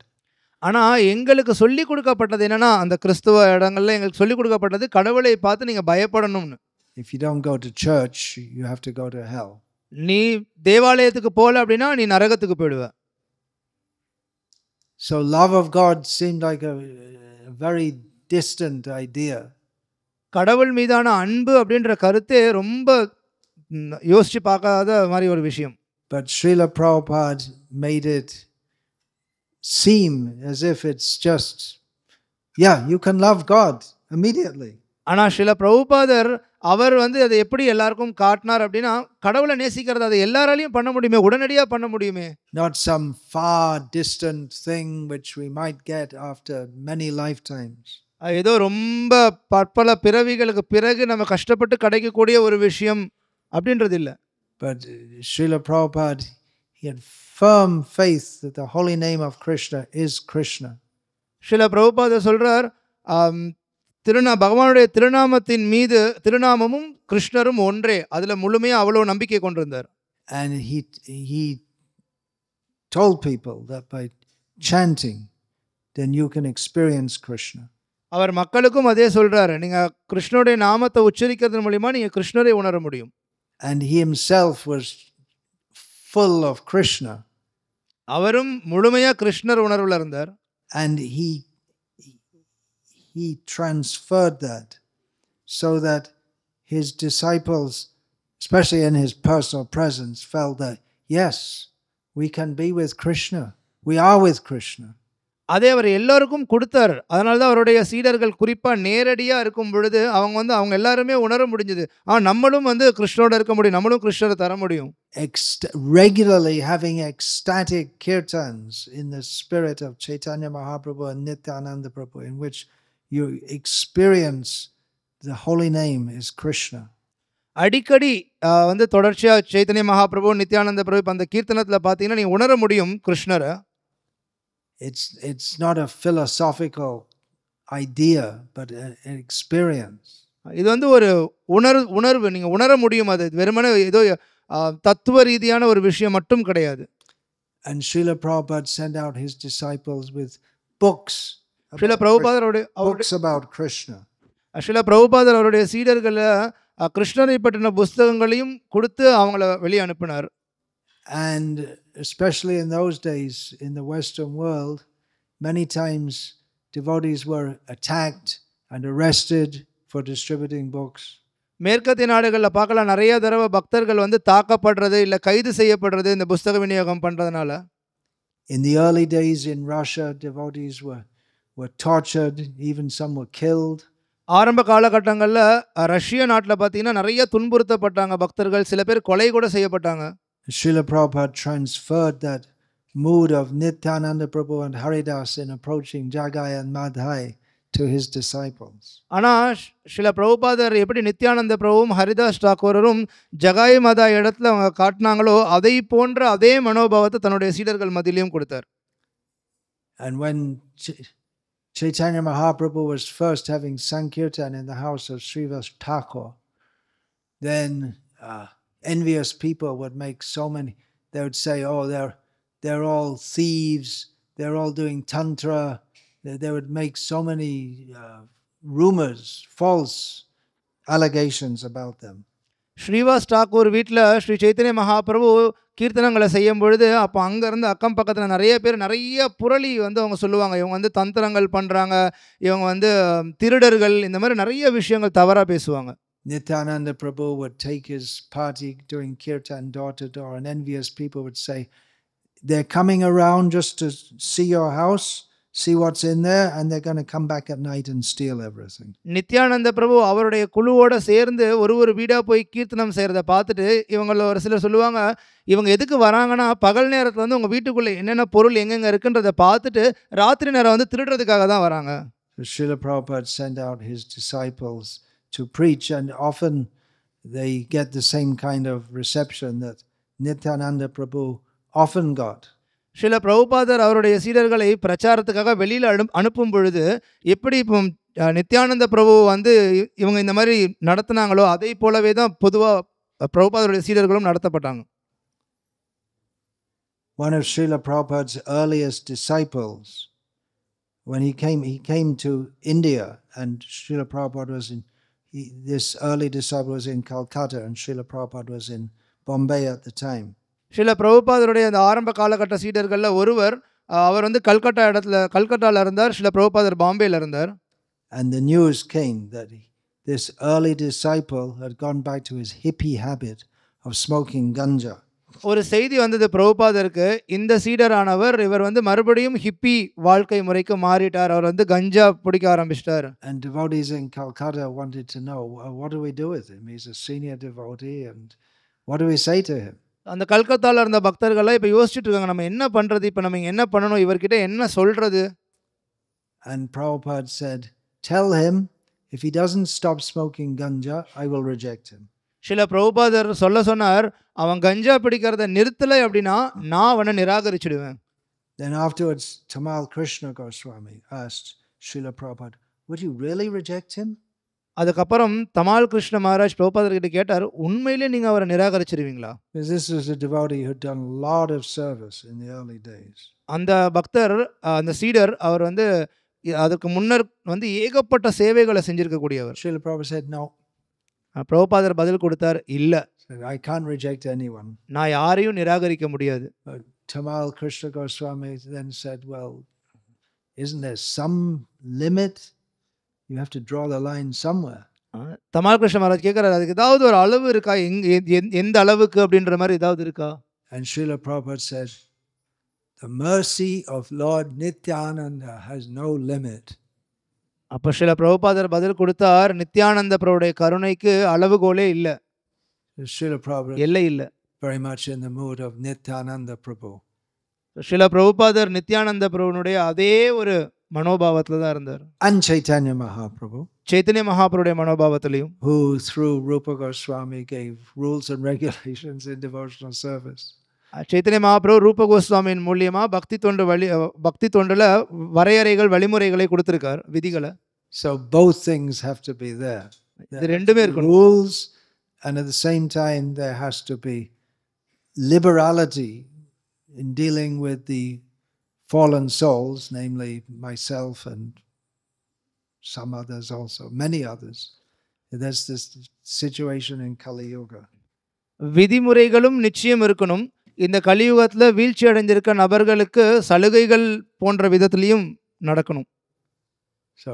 ஆனால் எங்களுக்கு சொல்லிக் கொடுக்கப்பட்டது என்னன்னா, அந்த கிறிஸ்துவ இடங்கள்ல எங்களுக்கு சொல்லிக் கொடுக்கப்பட்டது கடவுளை பார்த்து நீங்கள் பயப்படணும்னு. If you don't go to church, you have to go to hell. நீ தேவாலயத்துக்கு போகல அப்படின்னா நீ நரகத்துக்கு போயிடுவ. So love of God seemed like a very distant idea. கடவுள் மீதான அன்பு அப்படின்ற கருத்தே ரொம்ப யோசிச்சு பார்க்காத மாதிரி ஒரு விஷயம். But Srila Prabhupada made it seem as if it's just, yeah, you can love God immediately. ஆனா சில பிரபுபாதர் அவர் வந்து அதை எப்படி எல்லாருக்கும் காட்டினார் அப்படின்னா, கடவுளை நேசிக்கிறது அதை எல்லாராலையும் பண்ண முடியுமே, உடனடியா பண்ண முடியுமே. Not some far distant thing which we might get after many lifetimes. ஏதோ ரொம்ப பற்பல பிறவிகளுக்கு பிறகு நம்ம கஷ்டப்பட்டு கிடைக்கக்கூடிய ஒரு விஷயம் அப்படின்றது இல்லை. But Srila Prabhupada, he had firm faith that the holy name of Krishna is Krishna. சில பிரபுபாதர் சொல்றார், பகவானுடைய திருநாமத்தின் மீது திருநாமமும் கிருஷ்ணரும் ஒன்றே, அதுல முழுமையா அவ்வளவு நம்பிக்கை கொண்டிருந்தார். And he told people that by chanting then you can experience Krishna. அவர் மக்களுக்கும் அதே சொல்றாரு, நீங்க கிருஷ்ணருடைய நாமத்தை உச்சரிக்கிறது மூலமா நீங்க கிருஷ்ணரை உணர முடியும். And he himself was full of Krishna. அவரும் முழுமையா கிருஷ்ணர் உணர்வுல இருந்தார். And he transferred that so that his disciples, especially in his personal presence, felt that yes, we can be with Krishna. We are with Krishna. அதே அவர் எல்லாருக்கும் கொடுத்தார். அதனால தான் அவருடைய சீடர்கள் குறிப்பா நேரடியா இருக்கும் பொழுது அவங்க எல்லாருமே உணர முடிஞ்சது, நம்மளும் கிருஷ்ணரோட இருக்க முடியும், நம்மளும் கிருஷ்ணரை தர முடியும். Regularly having ecstatic kirtans in the spirit of Chaitanya Mahaprabhu and Nityananda Prabhu, in which you experience the holy name is Krishna. அடிக்கடி தொடர்ச்சியா சைத்தன்ய மகாபிரபு நித்யானந்த பிரபு அந்த கீர்த்தனத்துல பாத்தீங்கன்னா நீங்க உணர முடியும் கிருஷ்ணரை. It's not a philosophical idea but an experience. இது ஒரு உணர்வு, நீங்க உணர முடியும். அது வெறுமனே ஏதோ தத்துவ ரீதியான ஒரு விஷயம் மட்டும் கிடையாது. And Srila Prabhupada sent out his disciples with books. Srila பிரபுபாதருடைய books about Krishna. Srila பிரபுபாதர் அவருடைய சீடர்களை கிருஷ்ணரை பற்றின புஸ்தகங்களையும் கொடுத்து அவங்கள வெளியே அனுப்பினார். And especially in those days in the Western world, many times devotees were attacked and arrested for distributing books. மேற்கத்திய நாடுகளில் பார்க்கலாம், நிறைய தடவை பக்தர்கள் தாக்கப்படுறது இல்லை கைது செய்யப்படுறது இந்த புஸ்தக விநியோகம் பண்றதுனால. In the early days in Russia, devotees were tortured, even some were killed. ஆரம்ப காலகட்டங்களில் ரஷ்ய நாட்டில் பார்த்தீங்கன்னா நிறைய துன்புறுத்தப்பட்டாங்க பக்தர்கள், சில பேர் கொலை கூட செய்யப்பட்டாங்க. Srila Prabhupada transferred that mood of Nityananda Prabhu and Haridas in approaching Jagai and Madhai to his disciples. ஆனால் ஸ்ரீல பிரபுபாதர் எப்படி நித்யானந்த பிரபுவும் ஹரிதாஸ் தாக்கூரும் ஜகாய் மதா இடத்துல அவங்க காட்டினாங்களோ அதை போன்ற அதே மனோபாவத்தை தன்னுடைய சீடர்கள் மத்தியிலையும் கொடுத்தார். And when Chaitanya Mahaprabhu was first having Sankirtan in the house of Srivas Thakur, then envious people would make so many, they would say, oh, they're all thieves, they're all doing tantra. They would make so many rumors, false allegations about them. Srivas Thakur வீட்டில் ஸ்ரீ சைத்தன்ய மகாபிரபு கீர்த்தனங்களை செய்யும் பொழுது அப்போ அங்கேருந்து அக்கம் பக்கத்தில் நிறைய பேர் நிறைய புரளி அவங்க சொல்லுவாங்க, இவங்க தந்திரங்கள் பண்ணுறாங்க, இவங்க திருடர்கள், இந்த மாதிரி நிறைய விஷயங்கள் தவறாக பேசுவாங்க. Nityananda Prabhu would take his party doing kirtan door to door, and envious people would say, they're coming around just to see your house, see what's in there, and they're going to come back at night and steal everything. Nityananda பிரபு அவருடைய குழுவோட சேர்ந்து ஒரு வீடா போய் கீர்த்தனம் செய்யறத பார்த்துட்டு இவங்கள ஒரு சிலர் சொல்லுவாங்க, இவங்க எதுக்கு வராங்கன்னா பகல் நேரத்துல உங்க வீட்டுக்குள்ள என்னென்ன பொருள் எங்கெங்க இருக்குன்றத பார்த்துட்டு ராத்திரி நேரம் திருடுறதுக்காக தான் வராங்க. So Srila Prabhupada sent out his disciples to preach, and often they get the same kind of reception that Nityananda Prabhu often got. Srila பிரபுபாதர் அவருடைய சீடர்களை பிரச்சாரத்துக்காக வெளியில் அனுப்பும் பொழுது எப்படி இப்போ நித்யானந்த பிரபு இவங்க இந்த மாதிரி நடத்தினாங்களோ அதே போலவே தான் பொதுவாக பிரபுபாதருடைய சீடர்களும் நடத்தப்பட்டாங்க. One of Srila Prabhupada's earliest disciples, when he came to India, and Srila Prabhupada was this early disciple was in Calcutta, and Srila Prabhupada was in Bombay at the time. Srila பிரபுபாதருடைய அந்த ஆரம்ப காலகட்ட சீடர்களில் ஒருவர் அவர் வந்து கல்கட்டால இருந்தார். ஸ்ரீல பிரபுபாதர் பாம்பேல இருந்தார். And the news came that this early disciple had gone back to his hippie habit of smoking ganja. ஒரு செய்தி வந்தது பிரபுபாதருக்கு, இந்த சீடரானவர் இவர் வந்து மறுபடியும் ஹிப்பி வாழ்க்கை முறைக்கு மாறிட்டார். அவர் வந்து கஞ்சா பிடிக்க ஆரம்பிச்சிட்டார். And devotees in Calcutta wanted to know, what do we do with him? He's a senior devotee, and what do we say to him? அந்த கல்கத்தால இருந்த பக்தர்கள்லாம் இப்போ யோசிச்சுட்டு இருக்காங்க, நம்ம என்ன பண்றது, இப்போ நம்ம என்ன பண்ணணும், இவர்கிட்ட என்ன சொல்றது. And Prabhupada said, tell him if he doesn't stop smoking ganja, I will reject him. சில பிரபுபாதர் சொன்னார், அவன் கஞ்சா பிடிக்கிறத நிறுத்தலை அப்படின்னா நான் அவனை நிராகரிச்சிடுவேன். Then afterwards, Tamal Krishna Goswami asked Srila Prabhupada, would you really reject him? அதுக்கப்புறம் தமால் கிருஷ்ண மகாராஜ் பிரபுபாதர் கிட்ட கேட்டார், உண்மையிலே நீங்க அவரை நிராகரிச்சிடுவீங்களா? Because this was a devotee who had done a lot of service in the early days. அந்த பக்தர், அந்த சீடர், அவர் வந்து அதற்கு முன்னர் வந்து ஏகப்பட்ட சேவைகளை செஞ்சிருக்க கூடியவர். Srila Prabhupada said, no. பிரபுபாதர் பதில் கொடுத்தார், இல்ல, I can't reject anyone. நான் யாரையும் நிராகரிக்க முடியாது. Tamal Krishna Goswami then said, well, isn't there some limit? You have to draw the line somewhere. Dhamaal Krishna Maharaj கேட்கிறார், அதுக்கு ஏதாவது ஒரு அளவு இருக்கா, எந்த அளவுக்கு அப்படின்ற மாதிரி ஏதாவது இருக்கா? And Srila Prabhupada said, the mercy of Lord Nityananda has no limit. அப்போ ஸ்ரீல பிரபுபாதர் பதில் கொடுத்தார், நித்யானந்த பிரபுடைய கருணைக்கு அளவுகோலே இல்லை, Srila Prabhupada எல்லை இல்லை. very much in the mood of Nityananda Prabhu. Srila பிரபுபாதர் நித்யானந்த பிரபுனுடைய அதே ஒரு மனோபாவத்தில் தான் இருந்தார். And Chaitanya Mahaprabhu, Chaitanya மகாபுருடைய மனோபாவத்திலையும், who through Rupa Goswami gave rules and regulations in devotional service. Chaitanya Mahaprabhu ரூப கோஸ்வாமியின் மூலியமா பக்தி தொண்டுல வரையறைகள், வழிமுறைகளை கொடுத்திருக்கார், விதிகளை. So both things have to be there. இது ரெண்டுமே இருக்கணும். Rules, and at the same time there has to be liberality in dealing with the fallen souls, namely myself and some others also, many others. There's this situation in Kali Yuga. விதிமுறைகளும் நிச்சயம் இருக்கணும். இந்த கலியுகத்துல வீழ்ச்சி அடைஞ்சிருக்க நபர்களுக்கு சலுகைகள் போன்ற விதத்திலையும் நடக்கணும். So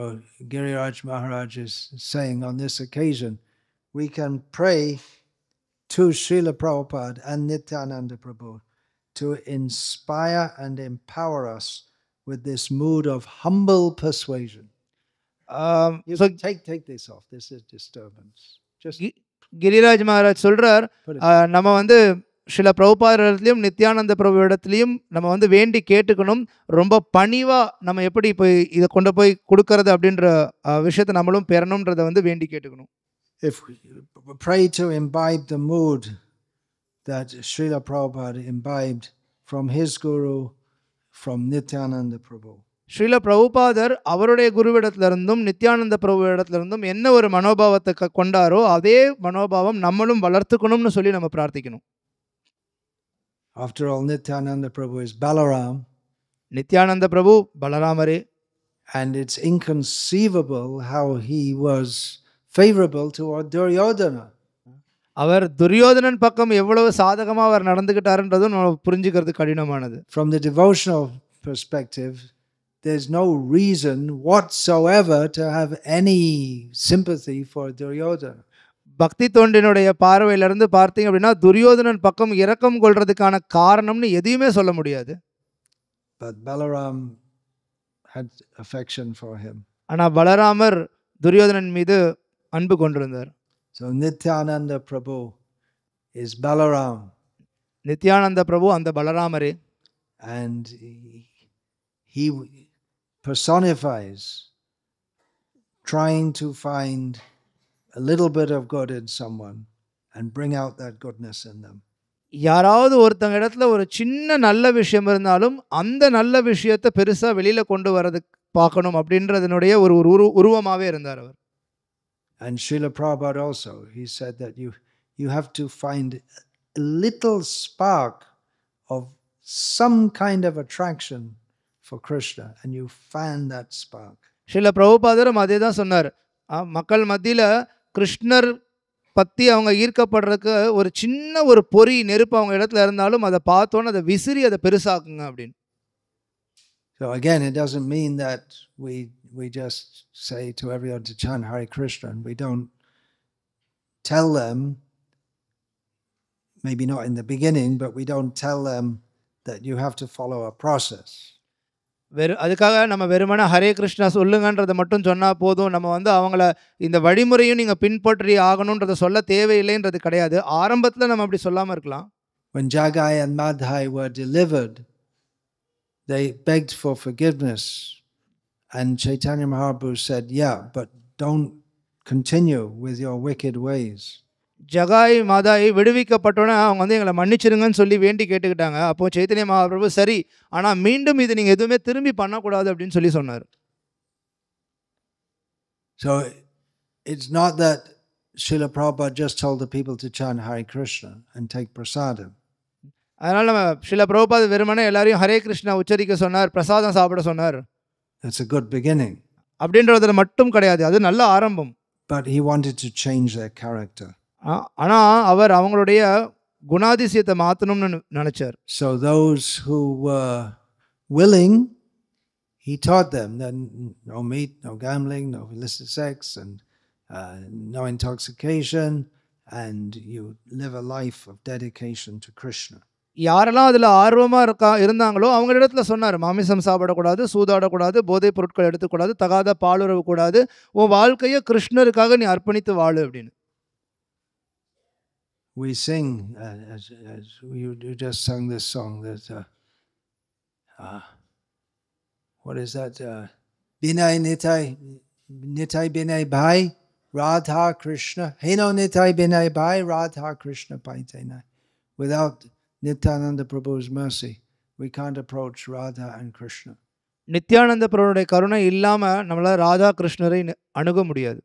Giriraj Maharaj is saying on this occasion, we can pray to Srila Prabhupada and Nityananda Prabhu to inspire and empower us with this mood of humble persuasion. You So take this off. This is disturbance. Just Giriraj Maharaj சொல்றார், put it. நம்ம வந்து ஸ்ரீல பிரபுபாதரிடத்துலையும் நித்யானந்த பிரபு இடத்துலையும் நம்ம வந்து வேண்டி கேட்டுக்கணும். ரொம்ப பணிவா நம்ம எப்படி இப்போ இதை கொண்டு போய் கொடுக்கறது அப்படின்ற விஷயத்தை நம்மளும் பெறணுன்றதை வந்து வேண்டி கேட்டுக்கணும். If we pray to imbibe the mood that Srila Prabhupada imbibed from his guru, from Nityananda Prabhu. Srila பிரபுபாதர் அவருடைய குருவிடத்திலிருந்தும் நித்யானந்த பிரபு இடத்திலிருந்தும் என்ன ஒரு மனோபாவத்தை கொண்டாரோ அதே மனோபாவம் நம்மளும் வளர்த்துக்கணும்னு சொல்லி நம்ம பிரார்த்திக்கணும். After all, Nityananda Prabhu is Balaram. Nityananda Prabhu பலராமரே. And it's inconceivable how he was favorable toward Duryodhana. அவர் துரியோதனன் பக்கம் எவ்வளவு சாதகமா அவர் நடந்துகிட்டாருன்றதும் நம்ம புரிஞ்சுக்கிறது கடினமானது. From the devotional perspective, there's no reason whatsoever to have any sympathy for Duryodhana. பக்தி தொண்டினுடைய பார்வையிலிருந்து பார்த்தீங்க அப்படின்னா துரியோதனன் பக்கம் இரக்கம் கொள்றதுக்கான காரணம்னு எதையுமே சொல்ல முடியாது. But Balaram had affection for him. ஆனா பலராமர் துரியோதனன் மீது அன்பு கொண்டிருந்தார். So Nityananda Prabhu is Balaram. Nityananda பிரபு அந்த பலராமரே. And he personifies trying to find a little bit of good in someone and bring out that goodness in them. யாராவது ஒருத்தங்க இடத்துல ஒரு சின்ன நல்ல விஷயம் இருந்தாலும் அந்த நல்ல விஷயத்தை பெருசா வெளியில கொண்டு வரதுக்கு பார்க்கணும் அப்படின்றதனுடைய ஒரு உருவமாவே இருந்தார் அவர். And Srila Prabhupada also, he said that you have to find a little spark of some kind of attraction for Krishna, and you fan that spark. Srila பிரபுபாதரும் அதே தான் சொன்னார். மக்கள் மத்தியில கிருஷ்ணர் பற்றி அவங்க ஈர்க்கப்படுறதுக்கு ஒரு சின்ன ஒரு பொறி நெருப்பு அவங்க இடத்துல இருந்தாலும் அதை பார்த்தோன்னு அதை விசிறி அதை பெருசாக்குங்க அப்படின்னு. So again, it doesn't mean that we just say to everyone to chant Hare Krishna, and we don't tell them, maybe not in the beginning, but we don't tell them that you have to follow a process. அதுக்காக நம்ம வெறுமனே ஹரே கிருஷ்ணா சொல்லுங்கன்றதை மட்டும் சொன்னால் போதும், நம்ம வந்து அவங்கள இந்த வழிமுறையும் நீங்கள் பின்பற்றி ஆகணுன்றதை சொல்ல தேவையில்லைன்றது கிடையாது. ஆரம்பத்தில் நம்ம அப்படி சொல்லாமல் இருக்கலாம். When Jagai and Madhai were delivered, they begged for forgiveness, and Chaitanya Mahaprabhu said, yeah, but don't continue with your wicked ways. Jagai Mathai விடுவிக்கப்பட்டோன்னே அவங்க வந்து எங்களை மன்னிச்சிருங்கன்னு சொல்லி வேண்டி கேட்டுக்கிட்டாங்க. அப்போது சைத்தன்ய மகாபிரபு சரி, ஆனால் மீண்டும் இது நீங்கள் எதுவுமே திரும்பி பண்ணக்கூடாது அப்படின்னு சொல்லி சொன்னார். So it's not that Srila Prabhupada just told the people to chant Hare Krishna and take prasadam. அதனால் நம்ம ஸ்ரீல பிரபுபாத் வெறுமனே எல்லாரையும் ஹரே கிருஷ்ணா உச்சரிக்க சொன்னார், பிரசாதம் சாப்பிட சொன்னார். That's a good beginning. அப்படின்றதுல மட்டும் கிடையாது, அது நல்ல ஆரம்பம். But he wanted to change their character. ஆனால் அவர் அவங்களுடைய குணாதிசயத்தை மாற்றணும்னு நினைச்சார். So those who were willing, he taught them that no meat, no gambling, no illicit sex, and no intoxication, and you live a life of dedication to Krishna. யாரெல்லாம் அதில் ஆர்வமாக இருந்தாங்களோ அவங்களிடத்துல சொன்னார், மாமிசம் சாப்பிடக்கூடாது, சூதாடக்கூடாது, போதைப் பொருட்கள் எடுத்துக்கூடாது, தகாத பாலுறவு கூடாது, உன் வாழ்க்கையை கிருஷ்ணருக்காக நீ அர்ப்பணித்து வாழு அப்படின்னு. We sing, as you just sung this song, that what is that? Binay Nitai, Nitai Binay Bhai, Radha Krishna. Heno Nitai Binay Bhai, Radha Krishna Paitena. Without Nityananda Prabhu's mercy, we can't approach Radha and Krishna. Nityananda பிரபுடைய கருணை இல்லாமல் நம்மளால் ராதா கிருஷ்ணரை அணுக முடியாது.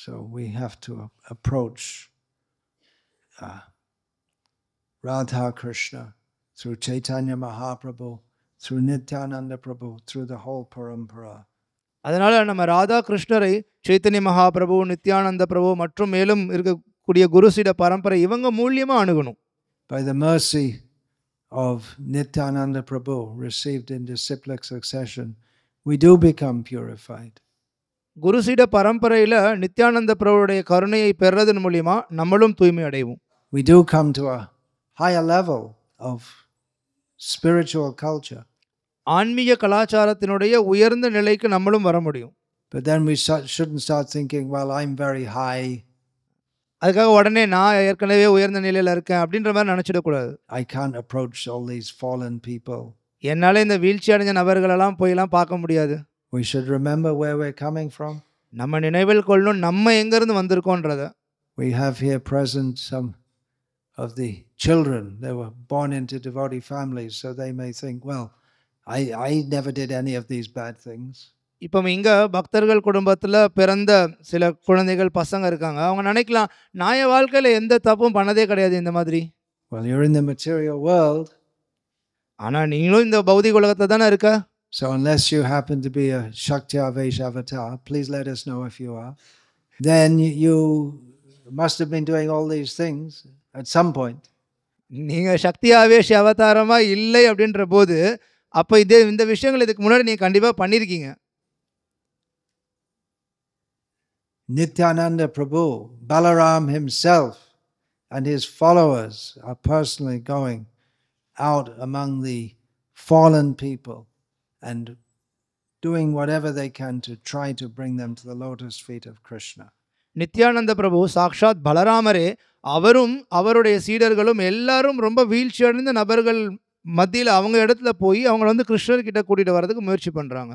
So we have to approach Radha Krishna through Chaitanya Mahaprabhu, through Nityananda Prabhu, through the whole parampara. அதனால் நம்ம ராதா கிருஷ்ணரை சைத்தன்ய மகாபிரபு, நித்யானந்த பிரபு மற்றும் மேலும் இருக்கக்கூடிய குருசீட பரம்பரை இவங்க மூலியமாக அணுகணும். By the mercy of Nityananda Prabhu received in disciplic succession, we do become purified. குருசீட பரம்பரையில் நித்யானந்த பிரபுடைய கருணையை பெறுறதன் மூலியமா நம்மளும் தூய்மை அடைவோம். We do come to a higher level of spiritual culture. ஆன்மீக கலாச்சாரத்தினுடைய உயர்ந்த நிலைக்கு நம்மளும் வர முடியும். But then we shouldn't start thinking, well, I'm very high. அதுக்காக உடனே நான் ஏற்கனவே உயர்ந்த நிலையில் இருக்கேன் அப்படின்ற மாதிரி நினச்சிடக்கூடாது. I can't approach all these fallen people. என்னால் இந்த வீழ்ச்சி அடைஞ்ச நபர்களெல்லாம் போயெல்லாம் பார்க்க முடியாது. We should remember where we're coming from. நம்ம நினைவில் கொள்ளணும் நம்ம எங்கேருந்து வந்திருக்கோன்றத. We have here present some of the children. They were born into devotee families, so they may think, well, I never did any of these bad things. இப்போ இங்கே பக்தர்கள் குடும்பத்தில் பிறந்த சில குழந்தைகள் பசங்க இருக்காங்க. அவங்க நினைக்கலாம், நான் என் வாழ்க்கையில் எந்த தப்பும் பண்ணதே கிடையாது இந்த மாதிரி. Well, you're in the material world. ஆனால் நீங்களும் இந்த பௌதிக உலகத்தில் தானே இருக்க. So unless you happen to be a Shakti Avesh avatar, please let us know if you are. Then you must have been doing all these things at some point. நீங்கள் சக்தி ஆவேஷ் அவதாரமாக இல்லை அப்படின்ற போது அப்போ இந்த விஷயங்கள் இதுக்கு முன்னாடி நீங்கள் கண்டிப்பாக பண்ணியிருக்கீங்க. Nityananda Prabhu, Balaram himself and his followers are personally going out among the fallen people and doing whatever they can to try to bring them to the lotus feet of Krishna. Nityananda பிரபு சாக்ஷாத் பலராமரே, அவரும் அவருடைய சீடர்களும் எல்லாரும் ரொம்ப வீழ்ச்சி அடைந்த நபர்கள் மத்தியில் அவங்க இடத்துல போய் அவங்கள வந்து கிருஷ்ணர்கிட்ட கூட்டிகிட்டு வர்றதுக்கு முயற்சி பண்ணுறாங்க.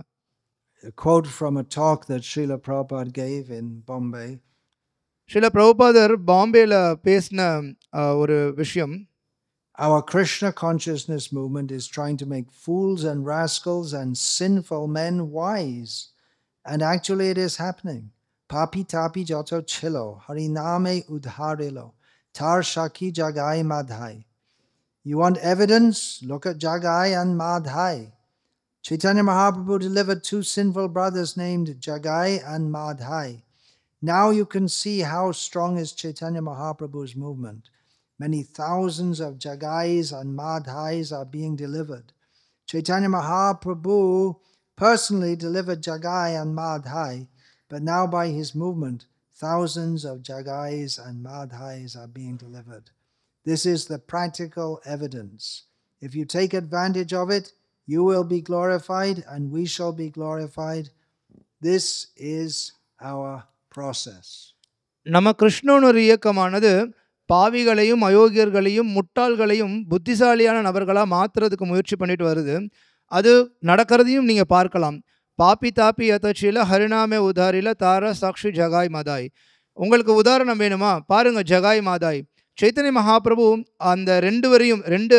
A quote from a talk that Srila Prabhupada gave in Bombay. Srila பிரபுபாதர் பாம்பேல பேசின ஒரு விஷயம், our Krishna consciousness movement is trying to make fools and rascals and sinful men wise. And actually it is happening. Papi tapi jato chilo, hariname udharilo, tar shaki jagai madhai. You want evidence? Look at Jagai and Madhai. Chaitanya Mahaprabhu delivered two sinful brothers named Jagai and Madhai. Now you can see how strong is Chaitanya Mahaprabhu's movement. Many thousands of Jagais and Madhais are being delivered. Chaitanya Mahaprabhu personally delivered Jagai and Madhai, but now by his movement, thousands of Jagais and Madhais are being delivered. This is the practical evidence. If you take advantage of it, you will be glorified and we shall be glorified. This is our process. நம்ம கிருஷ்ணனொரு இயக்கமானது பாவிகளையும் அயோக்கியர்களையும் முட்டாள்களையும் புத்திசாலியான நபர்களாக மாற்றுறதுக்கு முயற்சி பண்ணிட்டு வருது. அது நடக்கிறதையும் நீங்கள் பார்க்கலாம். பாப்பி தாப்பி யதச்சில ஹரிநாமே உதாரில தார சாக்ஷி ஜகாய் மாதாய். உங்களுக்கு உதாரணம் வேணுமா? பாருங்கள், ஜகாய் மாதாய். சைத்தன்ய மகாபிரபு அந்த ரெண்டு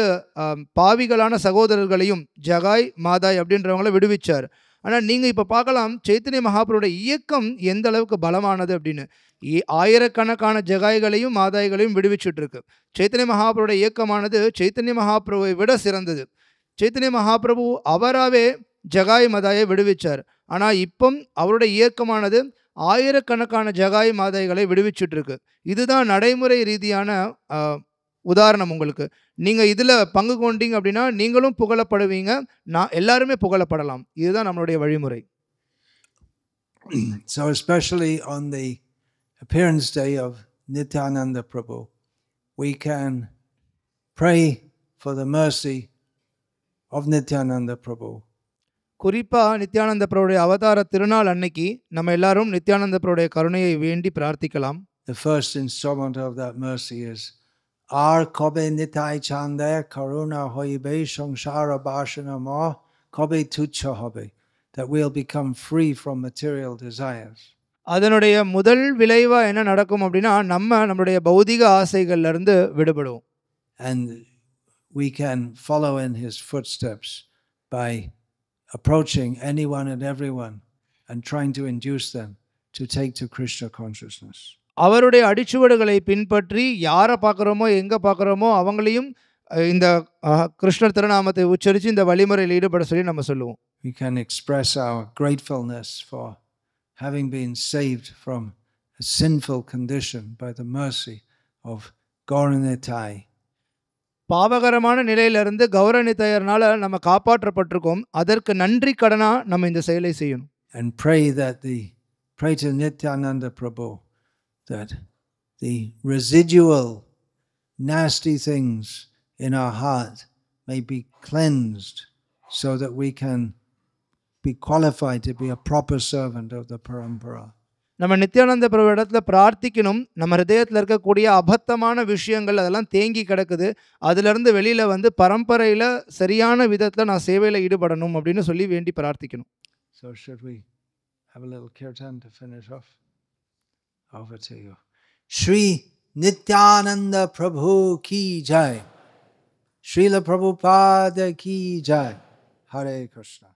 பாவிகளான சகோதரர்களையும் ஜகாய் மாதாய் அப்படின்றவங்கள விடுவிச்சார். ஆனால் நீங்கள் இப்போ பார்க்கலாம் சைத்தன்ய மகாபிரபுவோட இயக்கம் எந்த அளவுக்கு பலமானது அப்படின்னு. ஆயிரக்கணக்கான ஜகாய்களையும் மாதாய்களையும் விடுவிச்சுட்ருக்கு. சைத்தன்ய மகாபிரபுவோட இயக்கமானது சைத்தன்ய மகாபிரபுவை விட சிறந்தது. சைத்தன்ய மகாபிரபு அவராகவே ஜகாய் மாதாயை விடுவிச்சார். ஆனால் இப்போ அவருடைய இயக்கமானது ஆயிரக்கணக்கான ஜகாய் மாதாய்களை விடுவிச்சுட்ருக்கு. இதுதான் நடைமுறை ரீதியான உதாரணம். உங்களுக்கு நீங்கள் இதில் பங்கு கொண்டீங்க அப்படின்னா நீங்களும் புகழப்படுவீங்க, எல்லாருமே புகழப்படலாம். இதுதான் நம்மளுடைய வழிமுறை. So especially on the appearance day of Nityananda Prabhu, we can pray for the mercy of Nityananda Prabhu. குறிப்பாக நித்யானந்த பிரபுடைய அவதார திருநாள் அன்னைக்கு நம்ம எல்லாரும் நித்யானந்த பிரபுடைய கருணையை வேண்டி பிரார்த்திக்கலாம். The first installment of that mercy is Ar kobe nitai chande karuna hoibe samsara bashana ma kobe tucha hobe, that we'll become free from material desires. அதனுடைய முதல் விளைவாக என்ன நடக்கும் அப்படின்னா நம்மளுடைய பௌதிக ஆசைகள்ல இருந்து விடுபடுவோம். And we can follow in his footsteps by approaching anyone and everyone and trying to induce them to take to Krishna consciousness. அவருடைய அடிச்சுவடுகளை பின்பற்றி யாரை பார்க்குறோமோ எங்கே பார்க்குறோமோ அவங்களையும் இந்த கிருஷ்ணர் திருநாமத்தை உச்சரித்து இந்த வழிமுறையில் ஈடுபட சொல்லி நம்ம சொல்லுவோம். We can express our gratefulness for having been saved from a sinful condition by the mercy of Gauranitai. பாவகரமான நிலையிலிருந்து கௌரவநிதையர்னால நம்ம காப்பாற்றப்பட்டிருக்கோம். அதற்கு நன்றி கடனா நம்ம இந்த செயலை செய்யணும். And pray to Nityananda Prabhu that the residual nasty things in our heart may be cleansed so that we can be qualified to be a proper servant of the Parampara. நம்ம நித்யானந்த பிரபு இடத்துல பிரார்த்திக்கணும். நம்ம ஹிருதயத்தில் இருக்கக்கூடிய அபத்தமான விஷயங்கள் அதெல்லாம் தேங்கி கிடக்குது, அதிலிருந்து வெளியில் வந்து பரம்பரையில் சரியான விதத்தில் நான் சேவையில் ஈடுபடணும் அப்படின்னு சொல்லி வேண்டி பிரார்த்திக்கணும். So should we have a little kirtan to finish off? Over to you. Shri Nityananda Prabhu ki jai. Srila Prabhupada ki jai. Hare Krishna.